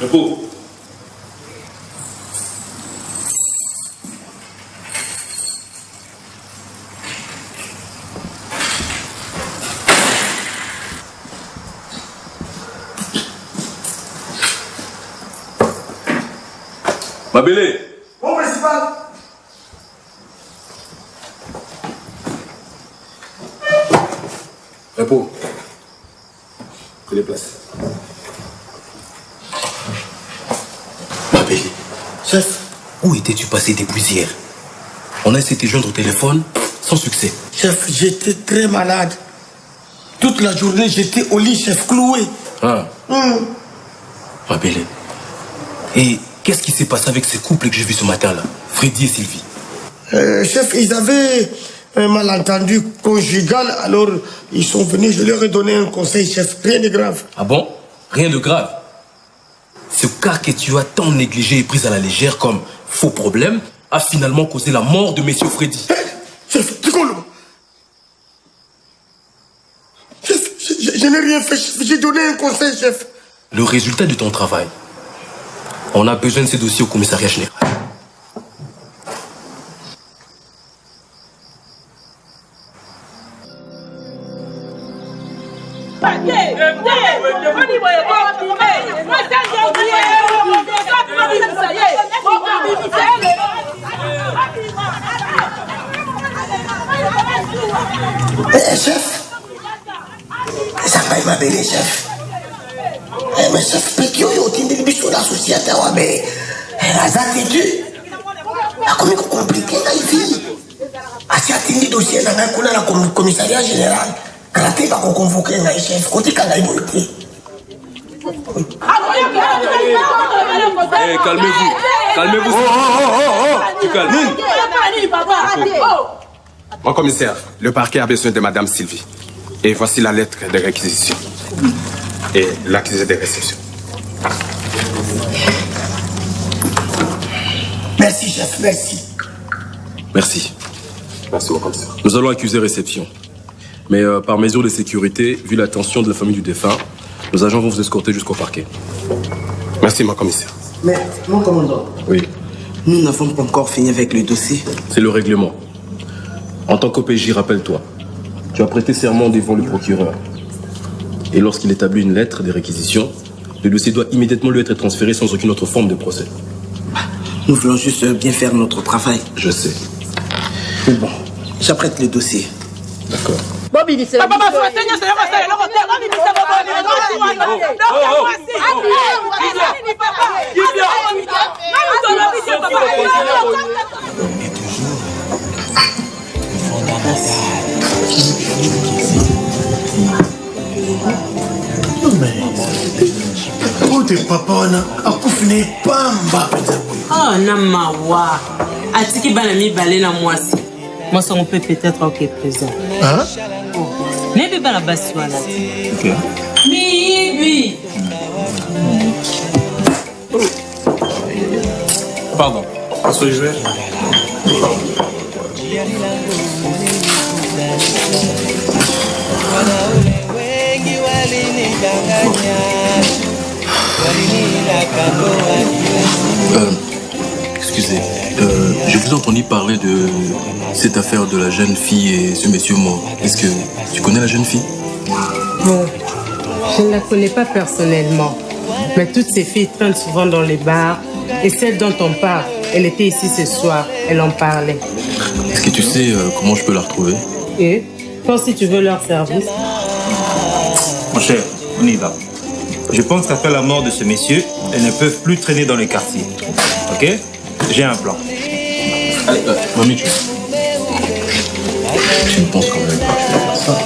Repos. Mabélé. Bon, principal. Repos. Prenez place. Mabélé. Chef, où étais-tu passé depuis hier? On a essayé de te joindre au téléphone, sans succès. Chef, j'étais très malade. Toute la journée, j'étais au lit, chef, cloué. Ah. Mabélé. Et qu'est-ce qui s'est passé avec ce couple que j'ai vu ce matin-là, Freddy et Sylvie? Chef, ils avaient un malentendu conjugal, alors ils sont venus, je leur ai donné un conseil, chef, rien de grave. Ah bon? Rien de grave. Ce cas que tu as tant négligé et pris à la légère comme faux problème a finalement causé la mort de Monsieur Freddy. Chef, tu comprends? Chef, je n'ai rien fait, chef, j'ai donné un conseil, chef. Le résultat de ton travail. On a besoin de ces dossiers au commissariat général. Chef, ça m'a Mabélé, chef. Mais chef, petit yo tindi biso la société wa mais ça têtu. A comme compliqué la vie. A si atindi dossier na nga kuna la commissariat général. Raté pas qu'on convoque un chef côté kanga ibolité. Calmez-vous. Calmez-vous. Tu calmes. Mon commissaire, le parquet a besoin de Madame Sylvie. Et voici la lettre de réquisition. Et l'accusé de réception. Merci, chef, merci. Merci. Merci, mon commissaire. Nous allons accuser réception. Mais par mesure de sécurité, vu la tension de la famille du défunt, nos agents vont vous escorter jusqu'au parquet. Merci, mon commissaire. Mais, mon commandant. Oui. Nous n'avons pas encore fini avec le dossier. C'est le règlement. En tant qu'OPJ, rappelle-toi, tu as prêté serment devant le procureur. Et lorsqu'il établit une lettre de réquisition, le dossier doit immédiatement lui être transféré sans aucune autre forme de procès. Nous voulons juste bien faire notre travail. Je sais. Mais bon, j'apprête le dossier. D'accord. Ute papa wana akufine pamba. Oh na mawa. Atiki bana mibale na mwasi. Moi ça on peut peut-être ok présent. Hein? Nebe bana basi wana. OK. Mibi. Pardon. Soyez joué. Excusez, je vous ai entendu parler de cette affaire de la jeune fille et ce monsieur mort. Est-ce que tu connais la jeune fille? Bon, je ne la connais pas personnellement, mais toutes ces filles traînent souvent dans les bars et celle dont on parle, elle était ici ce soir, elle en parlait. Est-ce que tu sais comment je peux la retrouver? Et quand si tu veux leur service? Mon cher, on y va. Je pense qu'après la mort de ce monsieur, elles ne peuvent plus traîner dans les quartiers. Ok? J'ai un plan. Allez, mamie, tu ne penses quand même pas que je vais faire ça.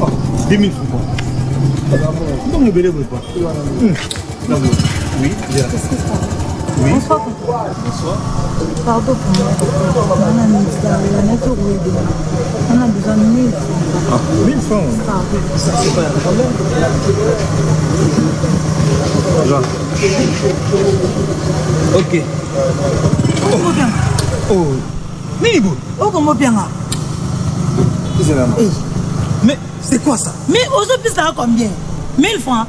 Oh, 10 000 francs. Non, ne bélez pas. Oui, bien. Oui. Bonsoir. Bonsoir. Pardon pour moi. On a besoin de 1000 francs. Ah, 1000 francs. Pardon. Ça, c'est pas un problème. Genre. Ok. Oh. Minibou. Oh, comment bien là? Mais c'est quoi ça? Mais aujourd'hui, ça a combien? 1000 francs.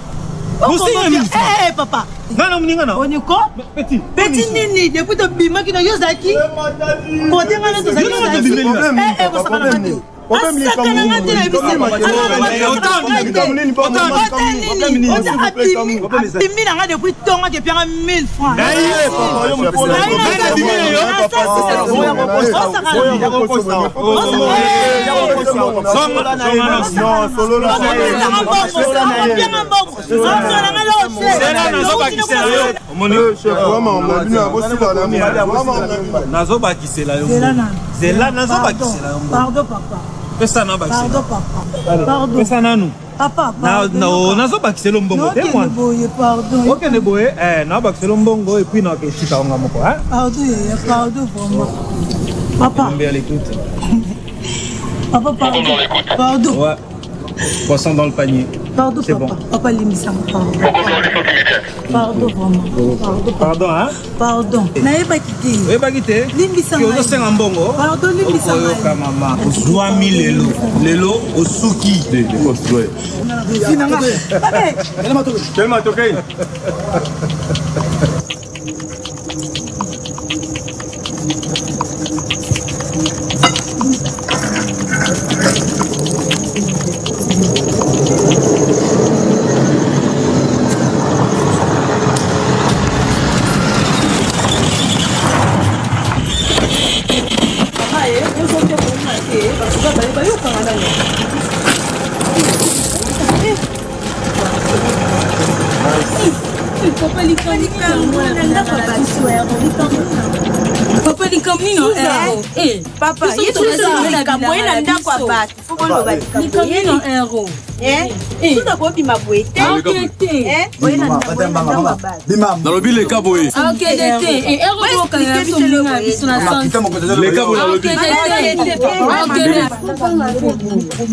Vous signez 1000 francs? Eh, papa. Non, non, non, non. On est quoi? Petit. Petit nini. Depuis le bima qui n'a pas Yosaki. Côté mal de Yosaki. Eh, vous savez. Pardon, papa. Pesa na bakisela. Pardon, papa. Pardon. Pesa na nous. Papa, pardon. Na nazo bakisela mbongo te moi. Pardon. OK ne boye na bakisela mbongo et puis na ke chika nga moko hein. Pardon vraiment. Papa. On est à l'écoute. Papa, pardon. Pardon. Ouais. Poisson dans le panier. Pardon, c'est papa. Bon. Papa Limisa, pardon. Pardon, vraiment. Pardon. Pardon, hein? Pardon. N'ayez pas quitté. Oui, pas quitté. Limisa. Qui ose un bongo. Pardon, Limisa. Okoyoka mama. Ozwa mi lelo. Lelo osuki. De construire. Tellement toqué. Papa likamino ero. Eh, papa, yetu na ndako abati. Fubolo bati. Likamino ero. Tuda ko bima boete. Oyena ndako abati. Dans le bill, les cabots. Ok, d'été. Ero ko kana somina bisuna sans. Les cabots dans le bill.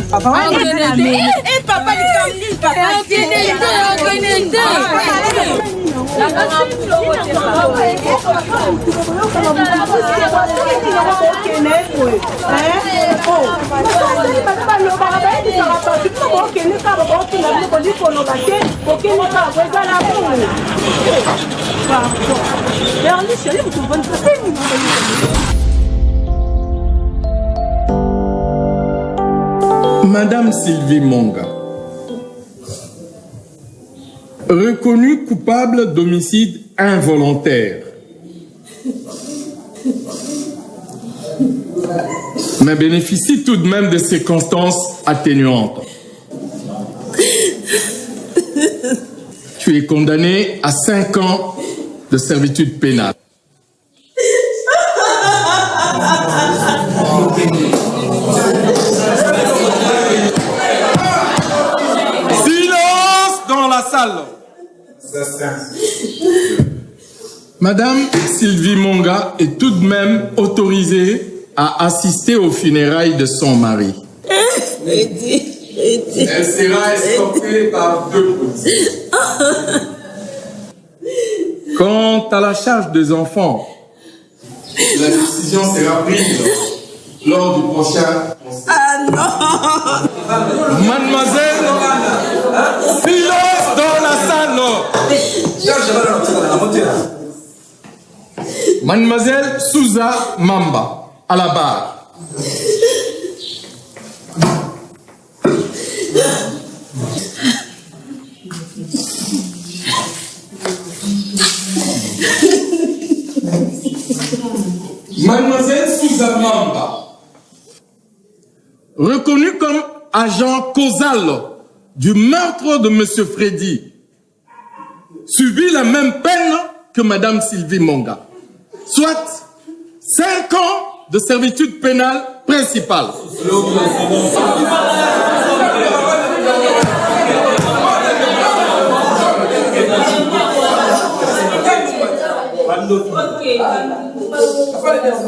Papa likamino papa. Madame Sylvie Monga, reconnue coupable d'homicide involontaire, mais bénéficie tout de même de circonstances atténuantes. Tu es condamné à 5 ans de servitude pénale. Silence dans la salle. Madame Sylvie Monga est tout de même autorisée à assister aux funérailles de son mari. Elle sera escortée par 2 policiers. Quant à la charge des enfants, la décision sera prise lors du prochain conseil. Ah non! Mademoiselle, silence dans la salle. Mademoiselle Souza Mamba, à la barre. reconnu comme agent causal du meurtre de M. Freddy, subit la même peine que Mme Sylvie Monga, soit 5 ans de servitude pénale principale.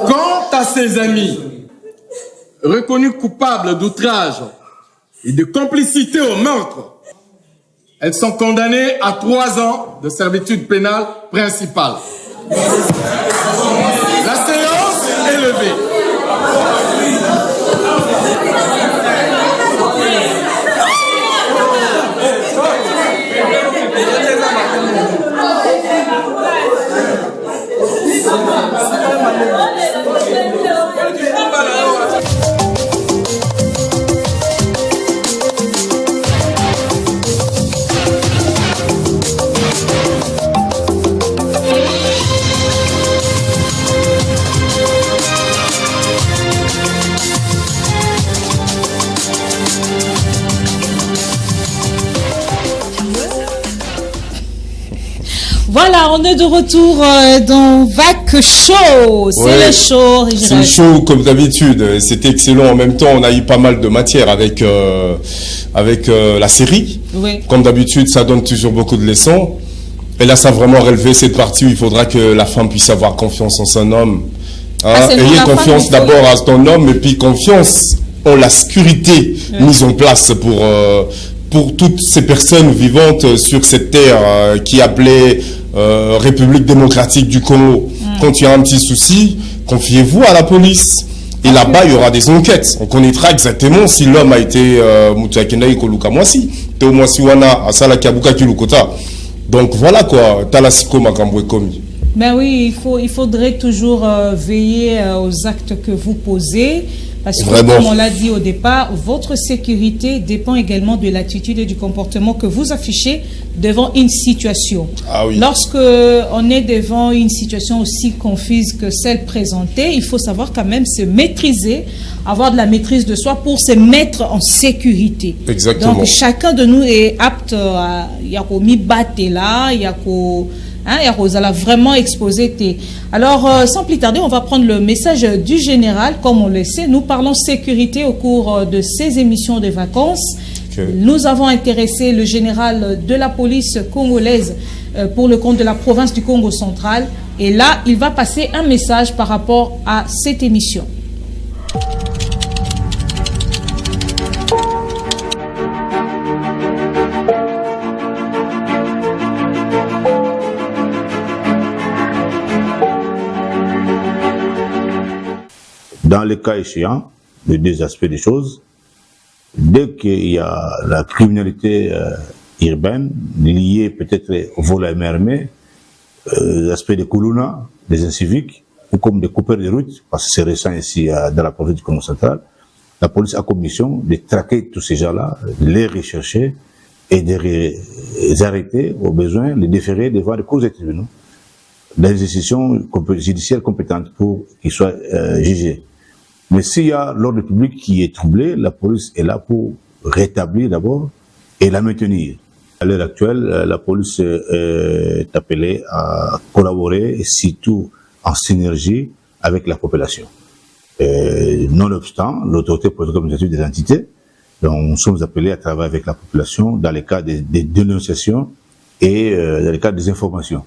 Quant à ses amis, reconnus coupables d'outrage et de complicité au meurtre, elles sont condamnées à 3 ans de servitude pénale principale. La séance est levée. Voilà, on est de retour dans VAC Show. C'est le show. C'est le show comme d'habitude. C'était excellent. En même temps, on a eu pas mal de matière avec la série. Oui. Comme d'habitude, ça donne toujours beaucoup de leçons. Et là, ça a vraiment relevé cette partie où il faudra que la femme puisse avoir confiance en son homme. Hein? Ayez confiance d'abord à ton homme et puis confiance en la sécurité mise en place pour toutes ces personnes vivantes sur cette terre qui appelait République démocratique du Congo. Quand il y a un petit souci, confiez-vous à la police. Et là-bas, il y aura des enquêtes. On connaîtra exactement si l'homme a été Moutakendaï Koluka Mwasi, Teo Mwasi Wana, Asala Kiabuka Kilukota. Donc voilà quoi, Talasiko Makambwe Komi. Ben oui, il faudrait toujours veiller aux actes que vous posez. Parce que, comme on l'a dit au départ, votre sécurité dépend également de l'attitude et du comportement que vous affichez devant une situation. Ah oui. Lorsque on est devant une situation aussi confuse que celle présentée, il faut savoir quand même se maîtriser, avoir de la maîtrise de soi pour se mettre en sécurité. Exactement. Donc, chacun de nous est apte à... Il y a qu'au mi-batte là, il y a qu'au... elle a vraiment exposé. Alors, sans plus tarder, on va prendre le message du général. Comme on le sait, nous parlons sécurité au cours de ces émissions de vacances. Okay. Nous avons intéressé le général de la police congolaise pour le compte de la province du Congo central. Et là, il va passer un message par rapport à cette émission. Dans le cas échéant, les deux aspects des choses, dès qu'il y a la criminalité urbaine, liée peut-être au vol armé, l'aspect des Kuluna, des inciviques, ou comme des coupeurs de route, parce que c'est récent ici dans la province du Congo central, la police a comme mission de traquer tous ces gens-là, les rechercher et de les arrêter au besoin, les déférer devant les causes et tribunaux, des institutions judiciaires compétentes pour qu'ils soient jugés. Mais s'il y a l'ordre public qui est troublé, la police est là pour rétablir d'abord et la maintenir. À l'heure actuelle, la police est appelée à collaborer et surtout en synergie avec la population. Nonobstant, l'autorité politique des entités, donc nous sommes appelés à travailler avec la population dans les cas des dénonciations et dans les cas des informations.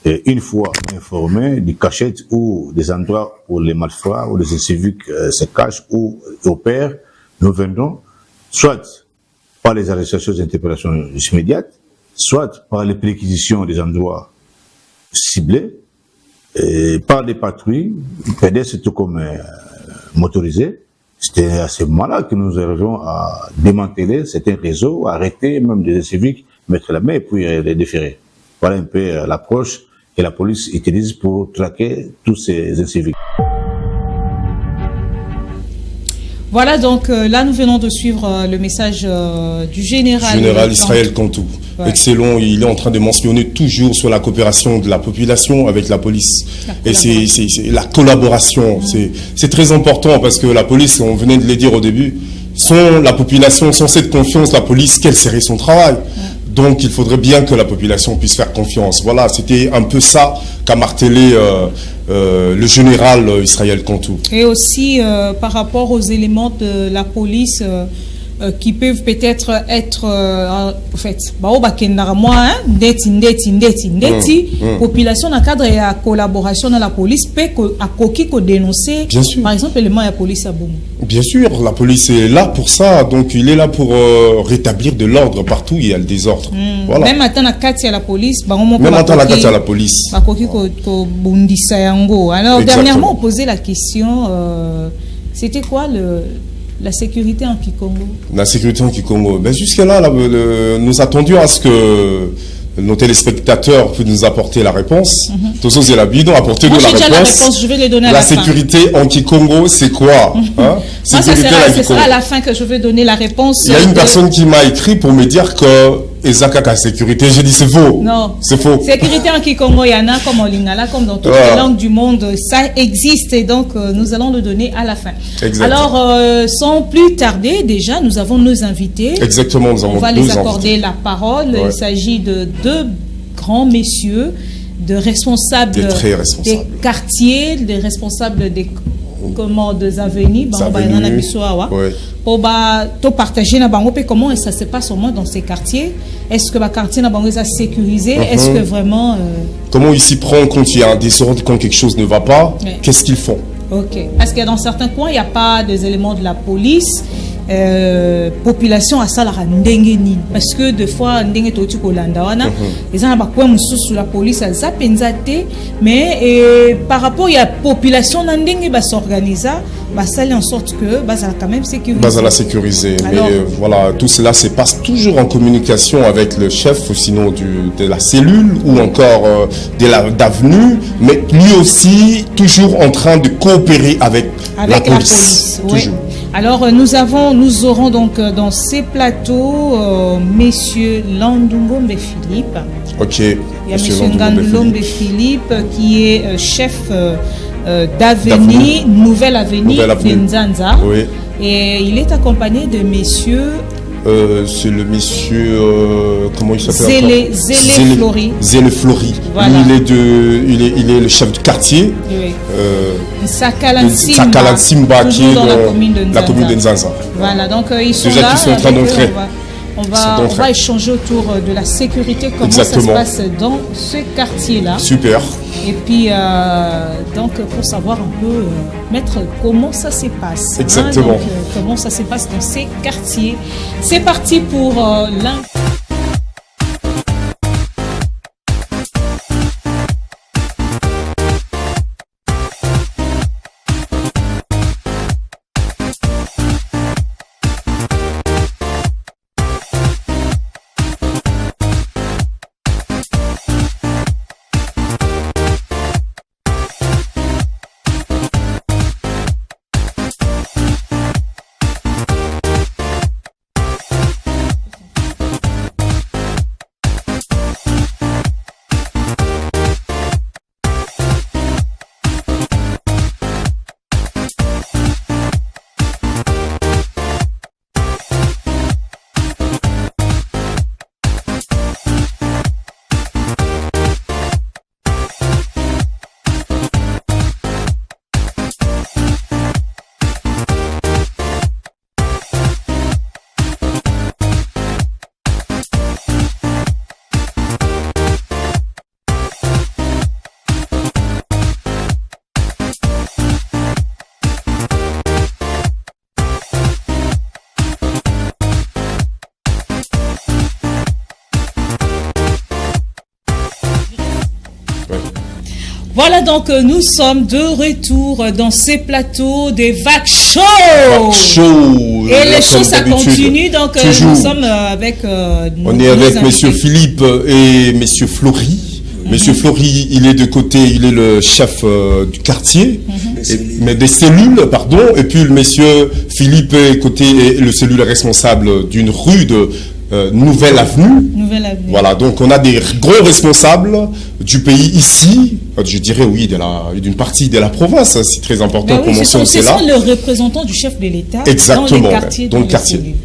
Et une fois informés du cachette ou des endroits où les malfrats ou les inciviques se cachent ou opèrent, nous viendrons soit par les arrestations et interpellations immédiates, soit par les préquisitions des endroits ciblés, par des patrouilles, pédestres tout comme motorisés. C'était à ce moment-là que nous arrivons à démanteler certains réseaux, arrêter même des inciviques, mettre la main et puis les déférer. Voilà un peu l'approche que la police utilise pour traquer tous ces inciviques. Voilà, donc là nous venons de suivre le message du général. Général Israël Kantou. Ouais. Excellent, il est en train de mentionner toujours sur la coopération de la population avec la police. Et c'est la collaboration, c'est très important parce que la police, on venait de le dire au début, Sans la population, sans cette confiance, la police, quel serait son travail? Donc il faudrait bien que la population puisse faire confiance. Voilà, c'était un peu ça qu'a martelé le général Israël Kantou. Et aussi par rapport aux éléments de la police qui peuvent peut-être être en fait population dans le cadre de la collaboration dans la police peut dénoncer par exemple l'élément de la police à Boum. Bien sûr, la police est là pour ça, donc il est là pour rétablir de l'ordre partout où il y a le désordre. Voilà. Même à la police, même à la police. Alors dernièrement on posait la question, c'était quoi la sécurité en Kikongo? La sécurité en Kikongo. Ben jusqu'à là, nous attendions à ce que nos téléspectateurs puissent nous apporter la réponse. Tous ceux qui l'ont apporté la réponse. Je vais les donner à la fin. La sécurité en Kikongo, c'est quoi? Moi, ce sera à la fin que je vais donner la réponse. Il y a une personne qui m'a écrit pour me dire que Ezaka sécurité, j'ai dit c'est faux. Non. C'est faux. Sécurité en Kikongo, il y en a comme en Lingala, comme dans toutes les langues du monde. Ça existe et donc nous allons le donner à la fin. Exactement. Alors, sans plus tarder, déjà, nous avons nos invités. Exactement, nous avons On va les accorder la parole. Il s'agit de deux grands messieurs, de responsables des quartiers, des responsables des commandes avenues. Pour partager comment ça se passe au moins dans ces quartiers. Est-ce que le quartier est sécurisé? Est-ce que vraiment comment ils s'y prennent quand il y a un désordre, quand quelque chose ne va pas? Qu'est-ce qu'ils font? Ok. Parce que dans certains coins, il n'y a pas des éléments de la police. Population à ça la ndengeni parce que des fois ndenge toti kolanda wana les gens ba kwa mususu la police a zapenzate mais par rapport il y a population ndenge ba s'organiser ba sali en sorte que ba ça quand même sécurisé. Ba la sécuriser. Mais voilà, tout cela se passe toujours en communication avec le chef ou sinon de la cellule ou encore de d'avenue, mais lui aussi toujours en train de coopérer avec la police. Toujours. Alors nous aurons donc dans ces plateaux messieurs Landungombe Philippe. Ok. Il y a monsieur Landungombe Philippe qui est chef d'avenue, Nouvelle Avenue de Nzanza. Oui. Et il est accompagné de messieurs. C'est le monsieur comment il s'appelle? Zélé Flori. Zélé Flori. Voilà. Lui, il est le chef du quartier. Oui. Sakalan Simba qui est dans la commune de Nzanza. Voilà, donc ils sont déjà là. Qui sont en train d'entrer. On va échanger autour de la sécurité, comment ça se passe dans ce quartier-là. Super. Et puis, donc, pour savoir un peu, maître, comment ça se passe. Exactement. Donc, comment ça se passe dans ces quartiers. C'est parti pour l'un. Voilà donc nous sommes de retour dans ces plateaux des vagues chaudes. Et les choses ça continue donc nous sommes avec on est avec monsieur Philippe et monsieur Flori. Monsieur Flori, il est de côté, il est le chef du quartier, mais des cellules, pardon. Et puis le monsieur Philippe est côté le cellule responsable d'une rue de Nouvelle Avenue. Nouvelle Avenue. Voilà, donc on a des gros responsables du pays ici, je dirais oui, d'une partie de la province, c'est très important qu'on mentionne cela. Ce sont les représentants du chef de l'État exactement, dans les quartiers. Dans le quartier.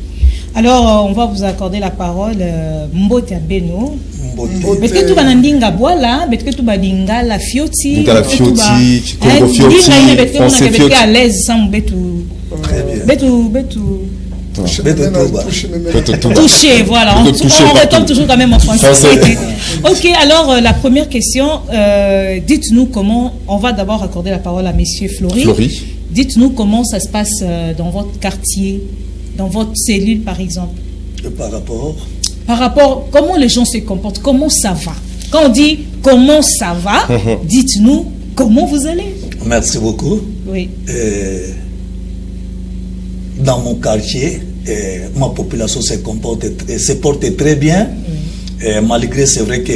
Alors, on va vous accorder la parole, Mbote Beno. Est-ce que tu vas n'indinga boila, est-ce que tu vas n'indinga la fioti, la fioti, Congo fioti, français fioti à l'aise sans betu. Très bien. Betu. Toucher, voilà. On retombe toujours quand même en français. Ok, alors la première question, dites-nous comment, on va d'abord accorder la parole à Monsieur Fleury. Dites-nous comment ça se passe dans votre quartier, dans votre cellule par exemple. Par rapport, comment les gens se comportent, comment ça va. Quand on dit comment ça va, dites-nous comment vous allez. Merci beaucoup. Oui. Dans mon quartier, ma population se porte très bien. Malgré, c'est vrai que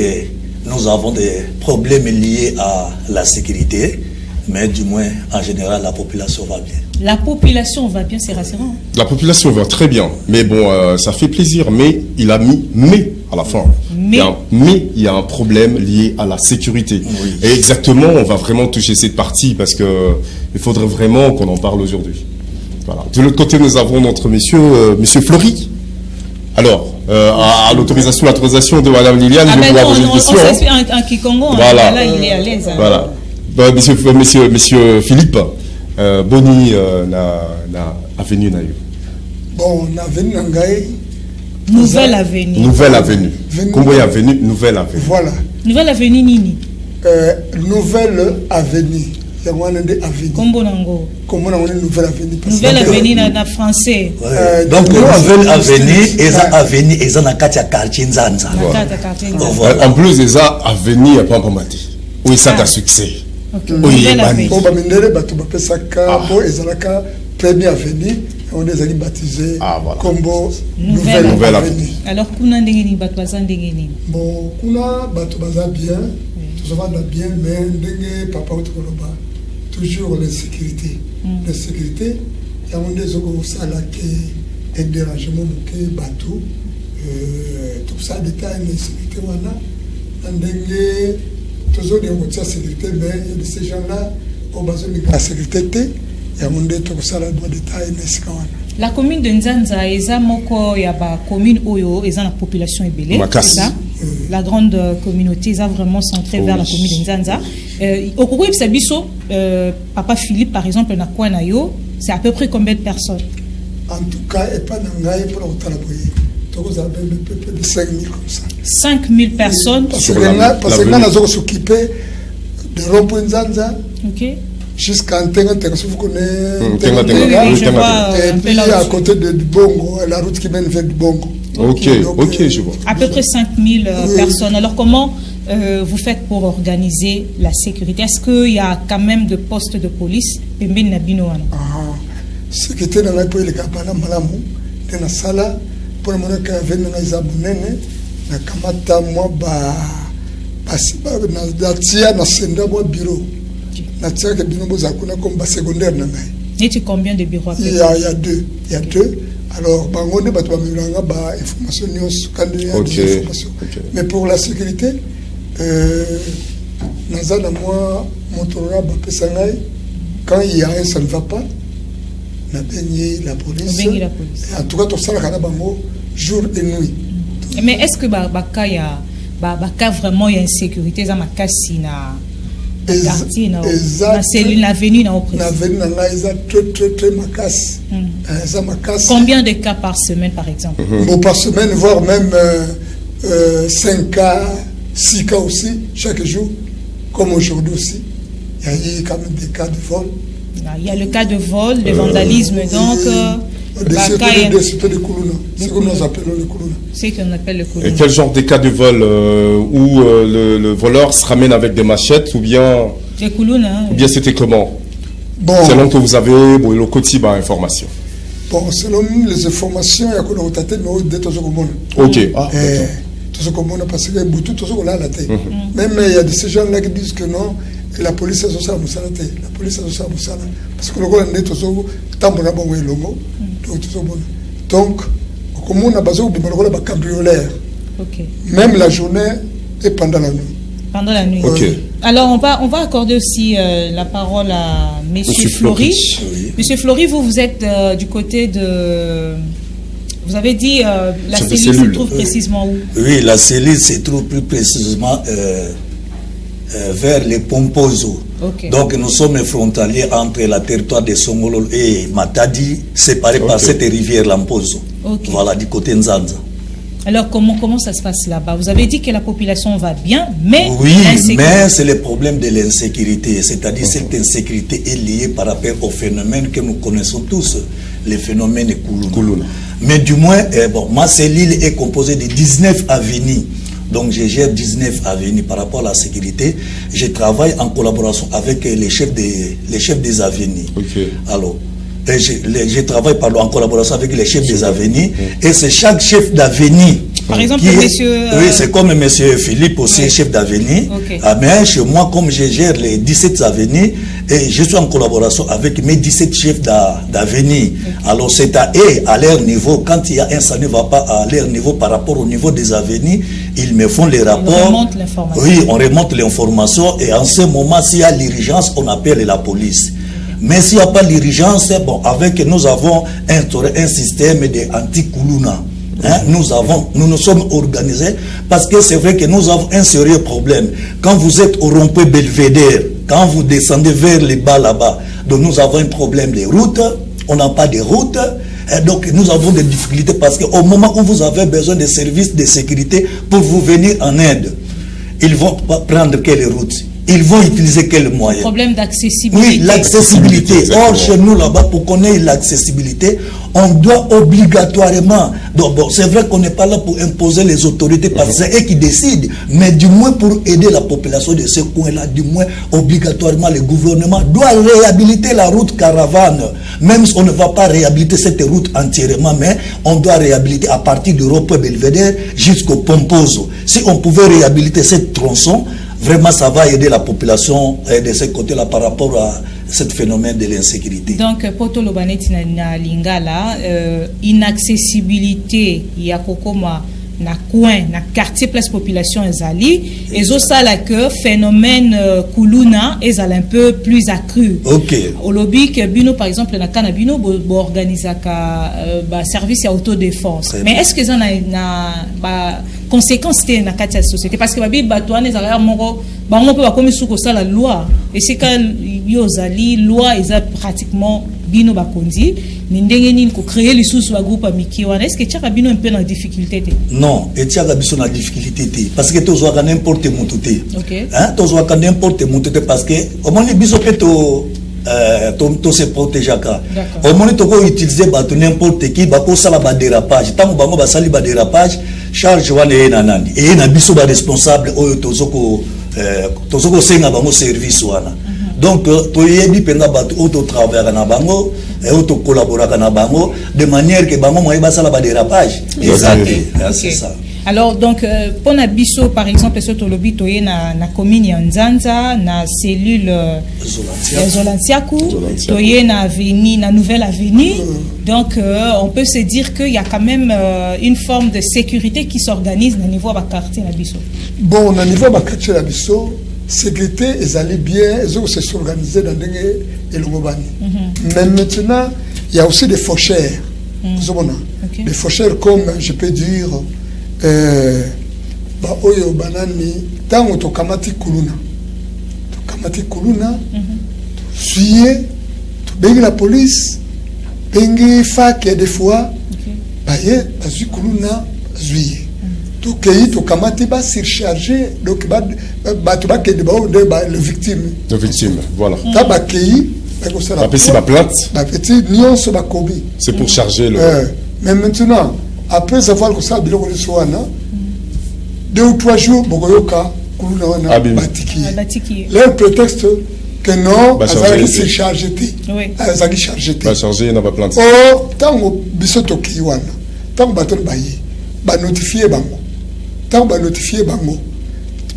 nous avons des problèmes liés à la sécurité, mais du moins, en général, la population va bien. La population va bien, c'est rassurant. La population va très bien, mais bon, ça fait plaisir, mais il a mis « mais » à la fin. Mais il y a un problème lié à la sécurité. Oui. Et exactement, on va vraiment toucher cette partie parce qu'il faudrait vraiment qu'on en parle aujourd'hui. Voilà. De l'autre côté, nous avons notre monsieur Fleury. Alors, à l'autorisation de Madame Liliane, je vais pouvoir poser une question. On s'explique un Kikongo, voilà. Là, il est à l'aise. Voilà. Monsieur Philippe, Boni na avenue na yo. Bon, na avenue Nangaï. Nouvelle avenue. Nouvelle avenue. Comment y avenue? Nouvelle avenue. Voilà. Nouvelle avenue Nini. Nouvelle avenue. Il y a une avenue. Combo Nango. Comment on est nouvelle avenue? Nouvelle avenue na français. Donc nouvelle avenue, eza avenue, eza na katia quartier Nzanza. En plus, eza avenue à Pampamati. Oui, ça a succès. Oui, on va mener bateau Pesaka, ezalaka première avenue. On les a baptisés comme nouvelle avenue. Alors, kuna ndengeni batwaza ndengeni. Bon, kuna batwaza bien, tout ça va bien, mais ndenge papa utoloba toujours la sécurité. La sécurité, il y a des autres ça là qui est dérangement que bateau, tout ça détail la sécurité voilà. Ndenge toujours des autres sécurité, mais ces gens-là ont besoin de la sécurité. La commune de Nzanza eza moko ya ba commune oyo eza na population ebele, c'est ça. La grande communauté eza vraiment centrée vers la commune de Nzanza. Au Congo biso papa Philippe par exemple na kwa na yo, c'est à peu près combien de personnes? En tout cas, et pas nangai pour otalaboye. Tous avez peu de 5000 comme ça. 5000 personnes parce que là nous s'occuper de rond-point Nzanza. OK. Jusqu'à Ntenga, vous connaissez. Et puis à côté de Bongo, la route qui mène vers Bongo. Ok, je vois. À peu près 5000 personnes. Alors comment vous faites pour organiser la sécurité? Est-ce qu'il y a quand même de postes de police? Sécurité dans la pays, les Kabana Malamu, dans la salle, pour le moment qu'il y avait dans les abonnés, na kamata moi na tia na senda moi bureau. Et tu combien de bureaux? Il y a deux. Alors, bangonde bato bamiranga ba information news quand il y a des informations. Mais pour la sécurité, nazana moi Motorola ba pesangai quand il y a un ça ne va pas. Na bengi la police. En tout cas, tout ça la bango jour et nuit. Mais est-ce que baka ya baka vraiment il y a insécurité za makasi na quartier na cellule l'avenue na l'avenue na très macasse. Combien de cas par semaine par exemple? Bon, par semaine voire même 5 cas 6 cas aussi chaque jour comme aujourd'hui aussi. Il y a eu quand même des cas de vol. Il y a le cas de vol, de vandalisme donc c'est ce que nous appelons le Koulouna. C'est qu'on appelle le Koulouna. Et quel genre de cas de vol où le voleur se ramène avec des machettes ou bien c'était comment? Bon, selon que vous avez le quotidien information. Bon, selon les informations, il y a qu'on a rotaté mais de tout ce qu'on OK. Tout ce qu'on a parce que tout ce qu'on a la tête. Même il y a de ces gens là qui disent que non. Et la police a ça la police a ça parce que le gars n'est tout ça tambour bon longo donc Comme on a besoin de cambrioleur. Ok. Même la journée et pendant la nuit. Pendant la nuit. Ok. Alors, on va accorder aussi la parole à Monsieur Flory. Oui. Monsieur Flory, vous êtes du côté de... Vous avez dit la cellule se trouve précisément où? Oui, la cellule se trouve plus précisément vers les Pomposo. Okay. Donc nous sommes frontaliers entre la territoire de Songolo et Matadi, séparés par cette rivière Lampozo. Okay. Voilà, du côté Nzanza. Alors comment ça se passe là-bas? Vous avez dit que la population va bien, mais oui, mais c'est le problème de l'insécurité. C'est-à-dire cette insécurité est liée par rapport au phénomène que nous connaissons tous, le phénomène Koulouna. Mais du moins, ma cellule est composée de 19 avenues. Donc je gère 19 avenues par rapport à la sécurité. Je travaille en collaboration avec les chefs des avenues. Okay. Alors, je travaille en collaboration avec les chefs des avenues. Et c'est chaque chef d'avenue. Par exemple, monsieur... Oui, c'est comme monsieur Philippe aussi, chef d'avenue. Okay. Mais chez moi, comme je gère les 17 avenues, et je suis en collaboration avec mes 17 chefs d'avenue. Okay. Alors c'est à eux, à leur niveau, quand il y a ça ne va pas à leur niveau par rapport au niveau des avenues, ils me font les rapports. On remonte l'information. Oui, on remonte l'information et en ce moment, s'il y a l'urgence, on appelle la police. Mais s'il n'y a pas l'urgence, nous avons instauré un système d'anti-Koulouna. Nous nous sommes organisés parce que c'est vrai que nous avons un sérieux problème. Quand vous êtes au rond-point Belvédère, quand vous descendez vers les bas là-bas, donc nous avons un problème de route, on n'a pas de route, donc nous avons des difficultés parce qu'au moment où vous avez besoin de services de sécurité pour vous venir en aide, ils vont prendre quelle route? Ils vont utiliser quels moyens? Problème d'accessibilité. Oui, l'accessibilité. Or, chez nous, là-bas, pour connaître l'accessibilité, on doit obligatoirement... Donc, c'est vrai qu'on n'est pas là pour imposer les autorités, parce que c'est eux qui décident, mais du moins pour aider la population de ce coin-là, du moins, obligatoirement, le gouvernement doit réhabiliter la route caravane. Même si on ne va pas réhabiliter cette route entièrement, mais on doit réhabiliter à partir du rond-point Belvédère jusqu'au Pomposo. Si on pouvait réhabiliter cette tronçon, vraiment, ça va aider la population de ce côté-là par rapport à ce phénomène de l'insécurité. Donc, Poto Lobaneti na Lingala, inaccessibilité, il y a Kokoma, na coin, na quartier place population ezali, et ça là que phénomène Koulouna est un peu plus accru. Ok. Au lobby que Bino par exemple na Kanabino bo organiser ka service à autodéfense. Mais est-ce que ça na conséquence té na kati ya société parce que babi batouane ezala moko bango pe bakomi suko ça la loi et c'est quand yozali loi eza pratiquement Bino bakondi ni ndenge nini ko créer les sous wa groupe amiki wana est-ce que tchaka Bino un peu na difficulté té? Non, et tchaka biso na difficulté té parce que tozo ka n'importe monté. OK. Tozo ka n'importe monté parce que au moins biso pe to se protéger ka. Au moins to ko utiliser bato n'importe qui ba ko sala ba dérapage. Tant bango ba sali ba dérapage charge wana e na nani. Et na biso ba responsable oyo tozo ko senga bango service wana. Donc, tu yebi penga batu auto travailler na bango et auto collaborer na bango de manière que bango moye basala ba dérapage. C'est ça. Alors donc pour na biso par exemple ce tolobi toye na commune Nzanza na cellule Zolantiaku toye na avenue na nouvelle avenue donc on peut se dire qu'il y a quand même une forme de sécurité qui s'organise au niveau de quartier na biso. Bon au niveau de quartier na biso sécurité ils allaient bien ils ont s'organiser dans des elongobani. Mais maintenant il y a aussi des faucheurs. Des faucheurs comme je peux dire oyo banani tango tokamati Koulouna suye to bengi la police bengi fac des fois baye bazui Koulouna zuye to kei tokamati ba surcharger donc ba to ba ke de ba le victime voilà ta ba kei ba pesi ba plainte ba petit nyonso ba kobi c'est pour charger le mais maintenant après avoir que ça biloko le soana 2 ou 3 jours bokoyoka Koulouna wana batiki le prétexte que non azaki se charger azaki charger ba charger na ba plainte tango bisoto ki wana tango baton bayi ba notifier bango tango ba notifier bango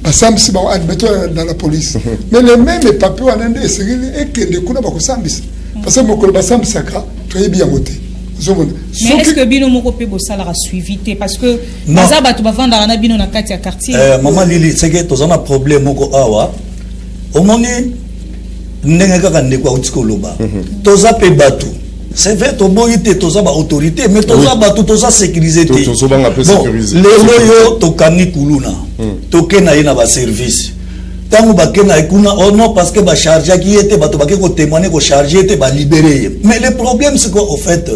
basamisi bango admettre dans la police mais les mêmes papiers wana nde esengeli ekende kuna bakosambisa parce que mokolo basambisaka toyebi yango te Mais est-ce que Bino Moko peut la suivi? Parce que Mazaba tu vas vendre un Bino na quartier. Maman Lili, c'est que tu as un problème Moko Awa. Au moment n'est pas un utskoloba. Tu as batu. C'est vrai, tu as une autorité, mais tu as batu, tu as sécurisé. Bon, les loyaux, tu as mis Kuluna. Tu as eu un service. Tango bakena ikuna ono parce que ba charger qui était ba to ba ko témoigner ko charger était ba libérer. Mais le problème c'est quoi au fait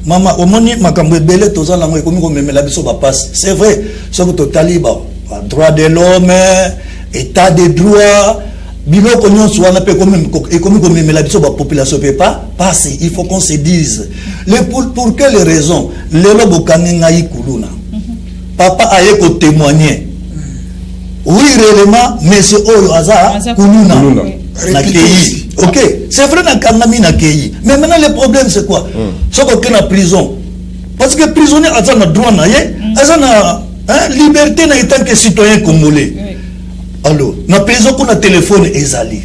maman au moni makambo belé toza la mo komi ko memela biso ba passe. C'est vrai, ce que totali ba droit de l'homme, état de droit, biloko nyonso wana pe komi ko memela biso ba population peut pas passer. Il faut qu'on se dise pour quelle raison le lobo kaninga ikuluna. Papa aye ko témoigner. Oui, réellement, mais c'est Oyo Aza, Kuluna, Nakei. Ok, c'est vrai, Nakangami Nakei. Mais maintenant, le problème, c'est quoi? C'est qu'on est en prison. Parce que prisonnier, Aza n'a droit, Aza n'a liberté, n'a étant que citoyen congolais. Alors, na prison, qu'on a téléphone, Ezali.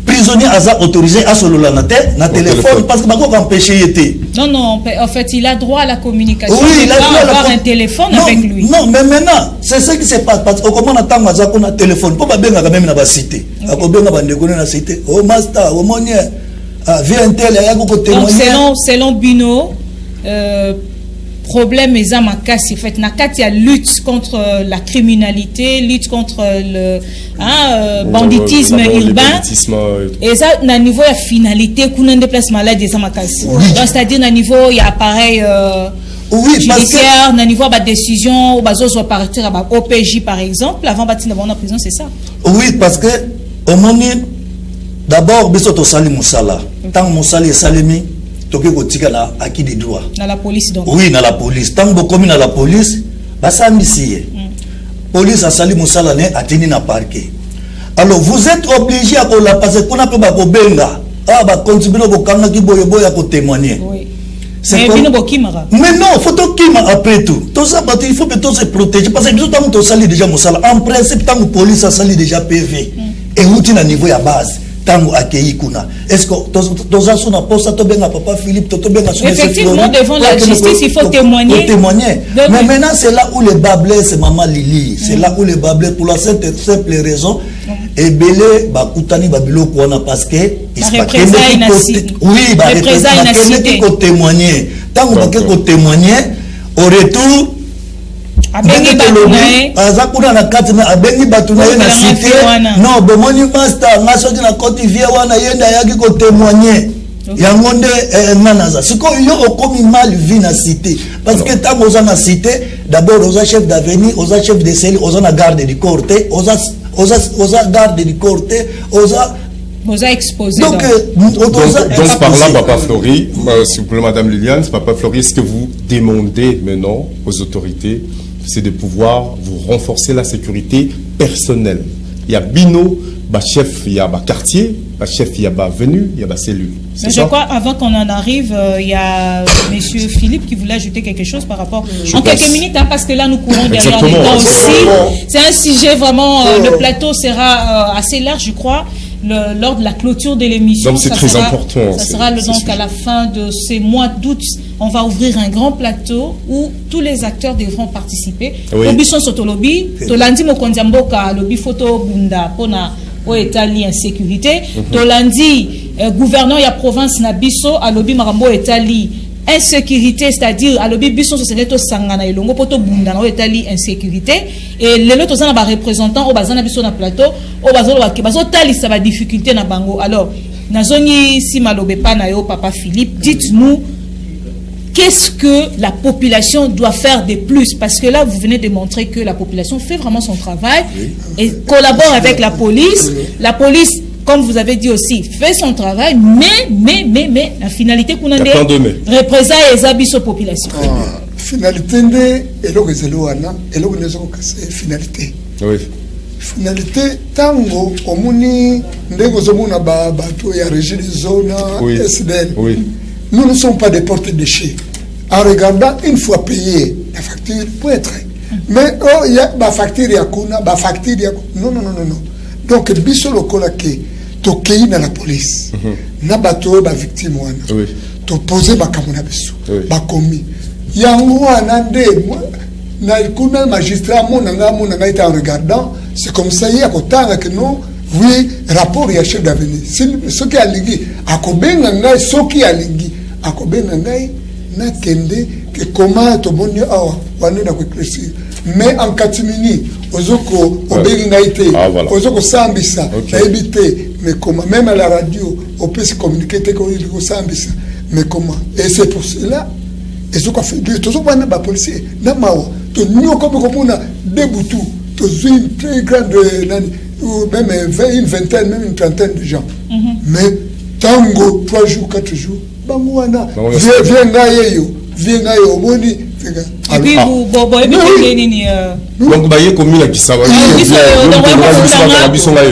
Prisonnier, Aza autorisé à solo la téléphone, parce que Bako empêché était. Non, en fait, il a droit à la communication. Oui, il a droit à avoir un téléphone avec lui. Non, mais maintenant, c'est ce qui se passe. Parce que comment on attend qu'on a un téléphone, pour pas bien quand même dans la cité. Dans la cité. Oh, master, oh, mon viens tel, il y a beaucoup de témoignages. Donc, selon Bino, problème est à Makassi. En fait, il y a lutte contre la criminalité, lutte contre le banditisme urbain. Et ça, à niveau de finalité, qu'on a un déplacement là des Makassi. C'est-à-dire, à niveau, il y a pareil judiciaire, à niveau de décision, on va partir à OPJ par exemple, avant de bâtir la prison, c'est ça. Oui, parce que au moment d'abord, Bessoto Sali Moussala, tant Moussala et Salimi, toke kotika na acquis des droits. Dans la police donc. Oui, dans la police. Tant que comme dans la police, basa misiye. Police a sali musala ne atini na parquet. Alors vous êtes obligé à la passer qu'on a pas ba benga. Ah ba continuer ko kanga ki boye boye ko témoigner. Oui. Mais non, faut to kima après tout. Tout ça il faut que tout se protéger parce que tout temps to sali déjà musala. En principe tant que police a sali déjà PV. Et où tu na niveau ya base. Est-ce que papa Philippe, effectivement, devant la justice, il faut témoigner. Mais maintenant, c'est là où le bas blesse, maman Lili. C'est là où le bas blesse, pour la simple raison. Et Belé, Bakoutani, Babilo, parce que. Oui, il faut témoigner. Tant qu'on peut témoigner, au retour. Abengi batunae azakuna na kati na abengi batunae na cité non bomoni master ngasoki na Côte d'Ivoire wana yenda yaki ko témoigner yango nde nanaza siko yo okomi mal vie na cité parce que tant oza na cité d'abord oza chef d'avenue oza chef de cellule oza na garde du corps oza garde du corps oza exposé donc par là papa Flori s'il vous plaît madame Liliane papa Flori est-ce que vous demandez maintenant aux autorités c'est de pouvoir vous renforcer la sécurité personnelle. Il y a Bino, chef, il y a quartier, chef, il y a avenue, il y a cellule. Mais je crois, avant qu'on en arrive, il y a monsieur Philippe qui voulait ajouter quelque chose par rapport. En quelques minutes, parce que là, nous courons derrière les temps aussi. C'est un sujet vraiment, le plateau sera assez large, je crois. Lors de la clôture de l'émission, c'est très important. Ça sera donc à la fin de ces mois d'août, on va ouvrir un grand plateau où tous les acteurs devront participer. Lobby son soto lobby, tolandi mokondiamboka lobby photo bunda pona o etali insécurité, tolandi gouverneur ya province na biso a lobby marambo etali insécurité, c'est-à-dire à lobby biso ce serait to sangana elongo poto bunda na o etali insécurité et les autres sont na représentants au bazana biso na plateau au bazolo wa bazo tali ça va difficulté na bango. Alors nazongi si malobe pa na yo papa Philippe, dites-nous qu'est-ce que la population doit faire de plus? Parce que là, vous venez de montrer que la population fait vraiment son travail et collabore avec la police. La police, comme vous avez dit aussi, fait son travail, mais la finalité qu'on a représente les habits aux populations. Finalité, finalité. Oui. Finalité, tango, omuni, ndego zomuna bato ya régie des zones, SDL. Oui. Nous ne sommes pas des porte-déchets. En regardant une fois payé la facture, pour être. Mais oh, il y a ma facture, ma facture, non. Donc, biso lokola ke tokei na la police. Na bato ba victime wana. topose makambo na biso bakomi yango wana nde na kuna magistrat monanga était en regardant c'est comme ça il y a kotanga que non oui rapport ya chef d'avenir soki alingi akobenga ngai soki alingi akobenga ngai na kende que comment tomoni awa wana na ko éclaircir mais en katimini ozoko obengi ngai te ozoko sambisa ebité mais comment même à la radio on peut se communiquer te ko sambisa mais comment et c'est pour cela et ce qu'on fait tout ça bana ba policier na mawa to nyo comme komona debutu to une très grande ou même une vingtaine même une trentaine de gens mais tango 3 jours 4 jours bangwana viens ngayo moni et puis vous boy bien nini donc baye komina kisaba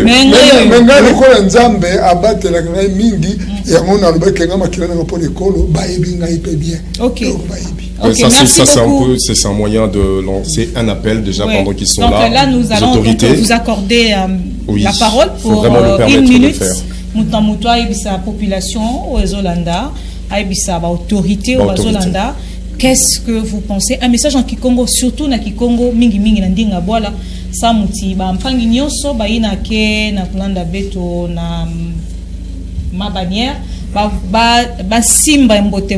mais ngayo ko nzambe abatela ngai mingi yango na lobeke nga makila na po l'école baye ngai pe bien OK. Ça c'est un moyen de lancer un appel déjà pendant qu'ils sont là. Donc là nous allons vous accorder la parole pour 1 minute. Mutamuto aibisa population au Zolanda, aibisa ba autorité au Zolanda. Qu'est-ce que vous pensez? Un message en Kikongo, surtout na Kikongo, mingi na ndinga boala, sa muti ba mpangi nyonso ba ina ke na kulanda beto na ma bannière. Ba simba mbote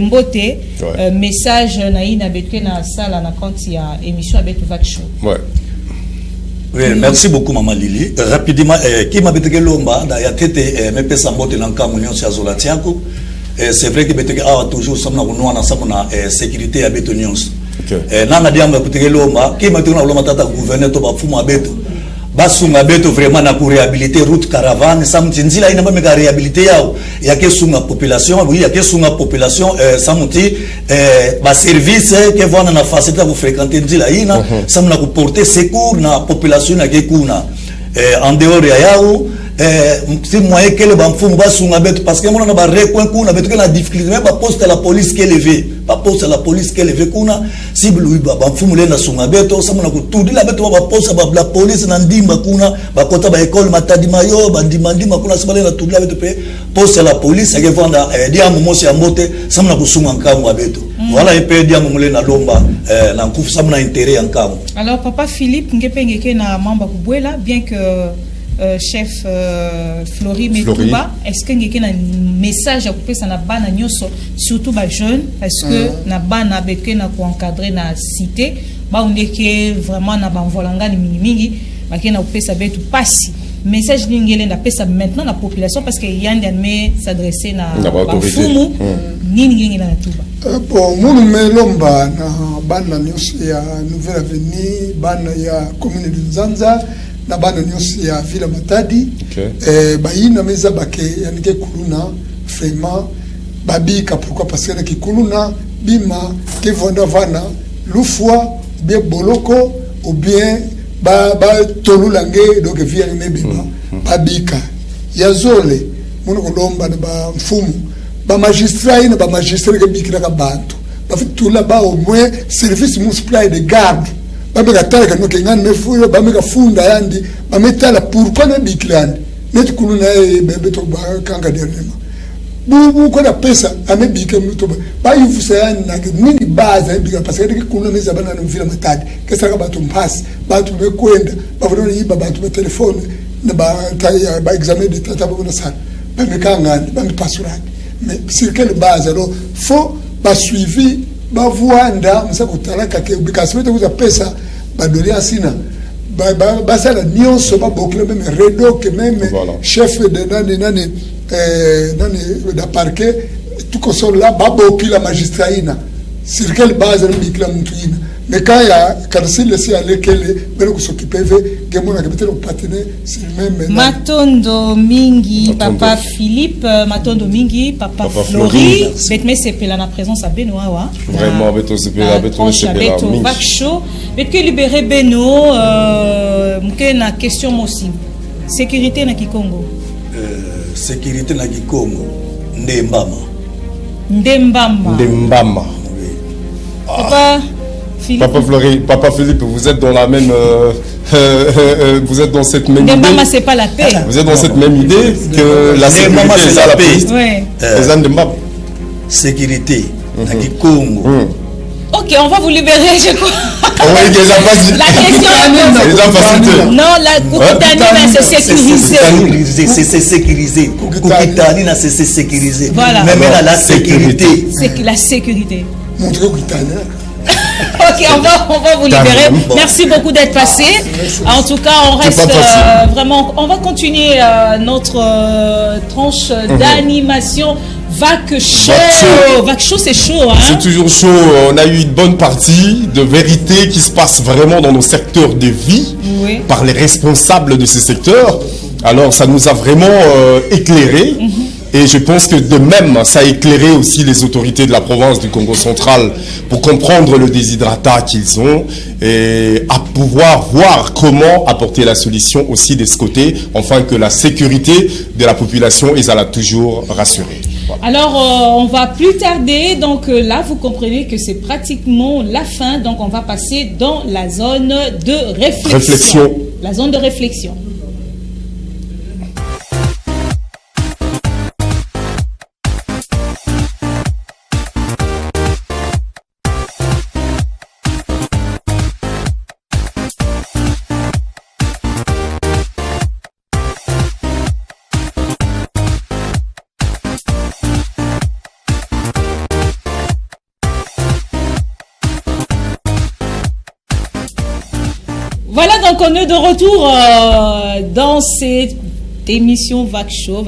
message na ina betwe na sala na compte ya émission avec Vac Show. Oui, merci beaucoup Maman Lili. Rapidement qui m'a beteke lomba da ya tete me pesa mbote na nkamu nyonso ya zola tiako. C'est vrai que beteke a toujours somna kunwa na samuna sécurité ya beto nyonso. Nana diamba beteke lomba qui m'a beteke na lomba tata gouverneur to ba fuma beto. Basunga beto vraiment na pour réhabiliter route caravane samti nzila ina ba meka réhabiliter yao ya ke sunga population oui ya ke sunga population samti ba service que vona na faciliter vous fréquenter nzila ina samna ku porter secours na population na ke kuna en dehors ya yao c'est moyen que le bamfumu basunga beto parce que mona ba recoin kuna beto que na difficulté même ba poste la police qui est levé ba poste la police qui est levé kuna cible oui bamfumu le na sunga beto samuna ku tudi la beto ba poste ba la police na ndimba kuna ba kota ba école matadi mayo ba ndimandima kuna sabale na tudi la beto pe poste la police ke vanda dia momosi ya mote samuna ku sunga nkamwa beto voilà un peu dia momule na lomba na nkufu samuna intérêt nkamwa. Alors papa Philippe ngepengeke na mamba kubwela bien que chef Flori Metouba, est-ce que vous avez un message à couper ça na bana nyoso surtout ba jeune parce que na bana beke na ko encadrer na cité ba on est que vraiment na ba volanga ni mingi ba ke na couper ça betu passi message lingele na pesa maintenant la population parce que yandi admet s'adresser na ba fumu nini ngi na tuba bon munu melomba na bana nyoso ya Nouvelle Avenue bana ya commune de Nzanza na bana nyonso ya Ville Matadi bayina meza bake yanike kuluna vraiment babika pourquoi parce que na kikuluna bima ke vonda vana lufwa bien boloko ou bien ba tolulange donc via mebima babika yazole muno kolomba na ba mfumu ba magistrat ina ba magistrat ke bikira ka bantu ba fitula ba au moins service municipal de garde bameka talaka no kengana mefuyo bameka funda yandi bametala pourquoi na biklandi neti kuluna bebe to ba kanga dernièrement bubu ko na pesa amebike mtu ba yufusa yani na nini baza ebika parce que kuluna meza bana na Ville Matadi kesa ka batu mpasi batu bekwenda bavona yiba batu be telefone na ba examen de tata bona sana bameka ngani bamipassurati mais sur quelle base alors faut ba suivi bavwanda msakutalaka ke bikasibete kuza pesa badoli asina basala nyonso babokile même redo que même chef de nani da parquet tout comme ça là babokile magistrat ina sur quelle base bikila mtu ina mais quand ya kanasi laisser aller qu'elle belle ko s'occuper que mon activité le partenaire c'est même Matondo mingi papa Philippe Matondo mingi papa Flori betme sepela na présence à Benoît wa vraiment beto sepela beto sepela mingi Vac Show betke libérer Beno mke na question aussi sécurité na Kikongo sécurité na Kikongo ndembama papa Philippe. Papa Philippe, vous êtes dans la même, vous êtes dans cette même idée. Ndembama, c'est pas la paix. Vous êtes dans cette même idée que la sécurité, c'est la paix. Oui. sécurité na Congo. Ok, on va vous libérer, je crois. Oui, déjà pas dit. La question non, la Koukitani, c'est sécurisé. C'est sécurisé. Koukitani, c'est sécurisé. Voilà. Même la sécurité. La sécurité. Montrez Koukitani. Ok, on va vous libérer. Merci beaucoup d'être passé. En tout cas, on reste vraiment. On va continuer notre tranche d'animation. Vac chaud, c'est chaud. Hein? C'est toujours chaud. On a eu une bonne partie de vérité qui se passe vraiment dans nos secteurs de vie par les responsables de ces secteurs. Alors, ça nous a vraiment éclairé. Et je pense que de même, ça a éclairé aussi les autorités de la province du Congo central pour comprendre le déshydratat qu'ils ont et à pouvoir voir comment apporter la solution aussi de ce côté, afin que la sécurité de la population, ils allient toujours rassurer. Voilà. Alors, on va plus tarder. Donc là, vous comprenez que c'est pratiquement la fin. Donc, on va passer dans la zone de réflexion. La zone de réflexion. Voilà, donc on est de retour dans cette émission Vac Chaud.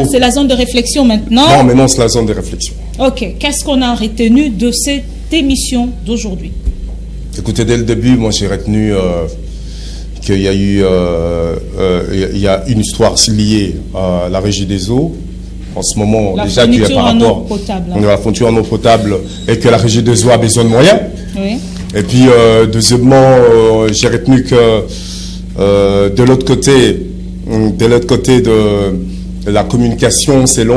C'est la zone de réflexion maintenant. Non, maintenant c'est la zone de réflexion. Ok, qu'est-ce qu'on a retenu de cette émission d'aujourd'hui? Écoutez, dès le début, moi j'ai retenu qu'il y a eu une histoire liée à la régie des eaux. En ce moment, déjà qu'il y a par rapport à la fourniture en eau potable et que la régie des eaux a besoin de moyens. Oui. Et puis, deuxièmement, j'ai retenu que de l'autre côté de la communication, selon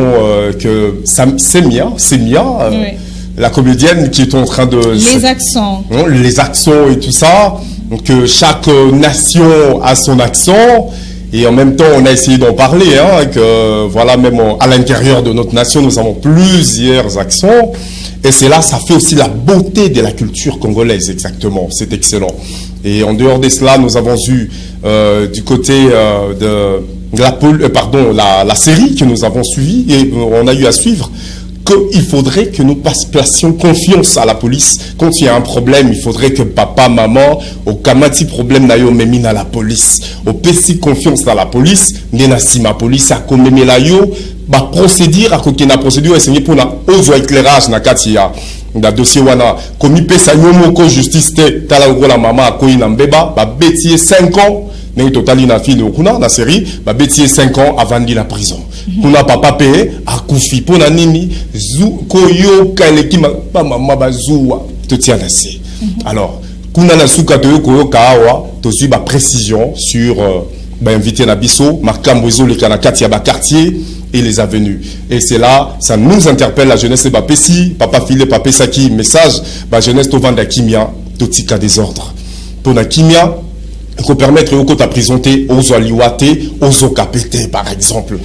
que Semia, la comédienne qui est en train de... Les accents et tout ça, que chaque nation a son accent. Et en même temps, on a essayé d'en parler, que voilà, même à l'intérieur de notre nation, nous avons plusieurs accents. Et c'est là, ça fait aussi la beauté de la culture congolaise, exactement. C'est excellent. Et en dehors de cela, nous avons eu du côté de la série que nous avons suivie, et on a eu à suivre, qu'il faudrait que nous placions confiance à la police. Quand il y a un problème, il faudrait que papa, maman, au kamati problème nayo memine à la police. Au pesi confiance à la police, nena sima police a komeme la yo, ba procédure à côté na procédure essayer pour na ozo éclairage na katia. Na dossier wana komi pesa nyomo ko justice te tala la mama ko ina mbeba ba betier 5 ans. Mais totali na fille okuna na série ba betier 5 ans avant de la prison. Kuna papa payé a kufi pona nini zu koyo kaleki ba mama bazuwa te tient assez. Alors kuna na suka to koyo kawa to su ba précision sur ba invité na biso makambo ezole kana kati ya ba quartier et les avenues. Et c'est là, ça nous interpelle la jeunesse de Bapessi, papa filé papa saki message ba jeunesse to vanda kimia to tika désordre. Pour na kimia pour permettre aux côtes à présenter aux aliwate, aux okapete par exemple.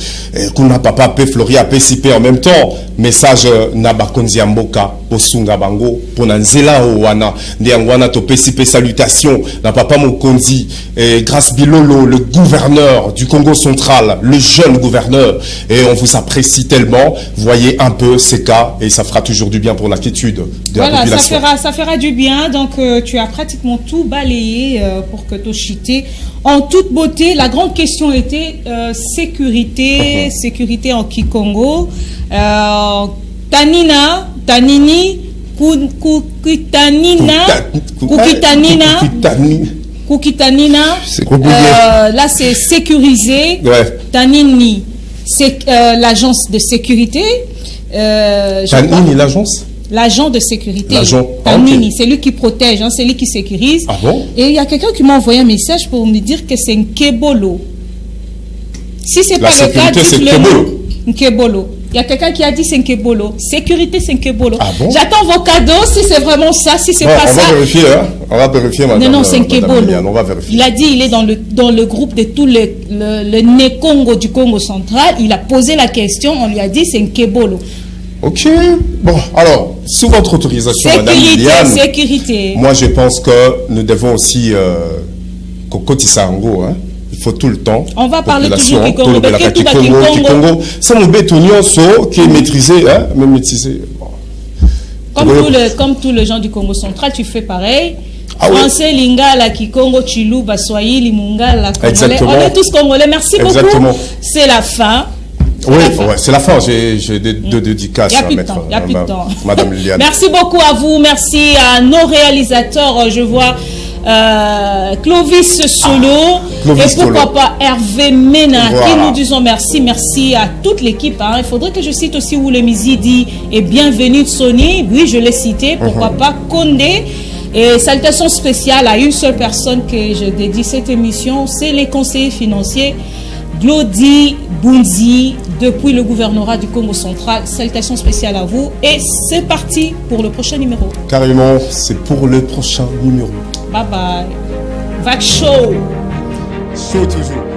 Kuna papa pe Floria pe sipe en même temps. Message naba konzi amboka posunga bango pona nzela wana ndiangwana to pe sipe salutation na papa mokonzi grâce Bilolo le gouverneur du Congo central, le jeune gouverneur, et on vous apprécie tellement. Voyez un peu ces cas et ça fera toujours du bien pour l'inquiétude de la population. Ça fera du bien. Donc tu as pratiquement tout balayé pour que Toshité en toute beauté. La grande question était sécurité en Kikongo. Tanini, Kukitanina, là c'est sécurisé. Tanini, c'est l'agence de sécurité. Tanini, l'agence? L'agent de sécurité. Tanini, c'est lui qui protège, c'est lui qui sécurise. Ah bon? Et il y a quelqu'un qui m'a envoyé un message pour me dire que c'est un Kebolo. Si c'est pas le cas, dites-le. Nkebolo. Il y a quelqu'un qui a dit Senkebolo. Sécurité Senkebolo. Ah bon? J'attends vos cadeaux si c'est vraiment ça, si c'est pas ça. On va vérifier, hein. On va vérifier, madame. Non, Senkebolo. On va vérifier. Il a dit il est dans le groupe de tous le Né Congo du Congo central. Il a posé la question, on lui a dit Senkebolo. Ok. Bon, alors, sous votre autorisation, madame Liliane. Sécurité. Moi, je pense que nous devons aussi Kokotisango, hein. Il faut tout le temps. On va parler toujours du Congo. Congo. C'est mon bétonnier qui est maîtrisé, hein, même maîtrisé. Comme tous les gens du Congo central, tu fais pareil. Français, Lingala, Kikongo, Chilou, Baswahili, Mungala, Congolais. On est tous Congolais. Merci beaucoup. C'est la fin. Oui, c'est la fin. J'ai deux dédicaces à mettre. Il n'y a plus de temps. Madame Liliane. Merci beaucoup à vous. Merci à nos réalisateurs. Je vois Clovis Solo et pourquoi pas Hervé Mena qui nous disons merci. Merci à toute l'équipe. Il faudrait que je cite aussi Oule Mizidi et bienvenue Sony. Oui, je l'ai cité. Pourquoi pas Condé. Et salutations spéciales à une seule personne que je dédie cette émission, c'est les conseillers financiers Glody Bunzi depuis le gouvernorat du Congo central. Salutations spéciales à vous et c'est parti pour le prochain numéro. Carrément, c'est pour le prochain numéro. Bye bye. Vac Show. Show toujours.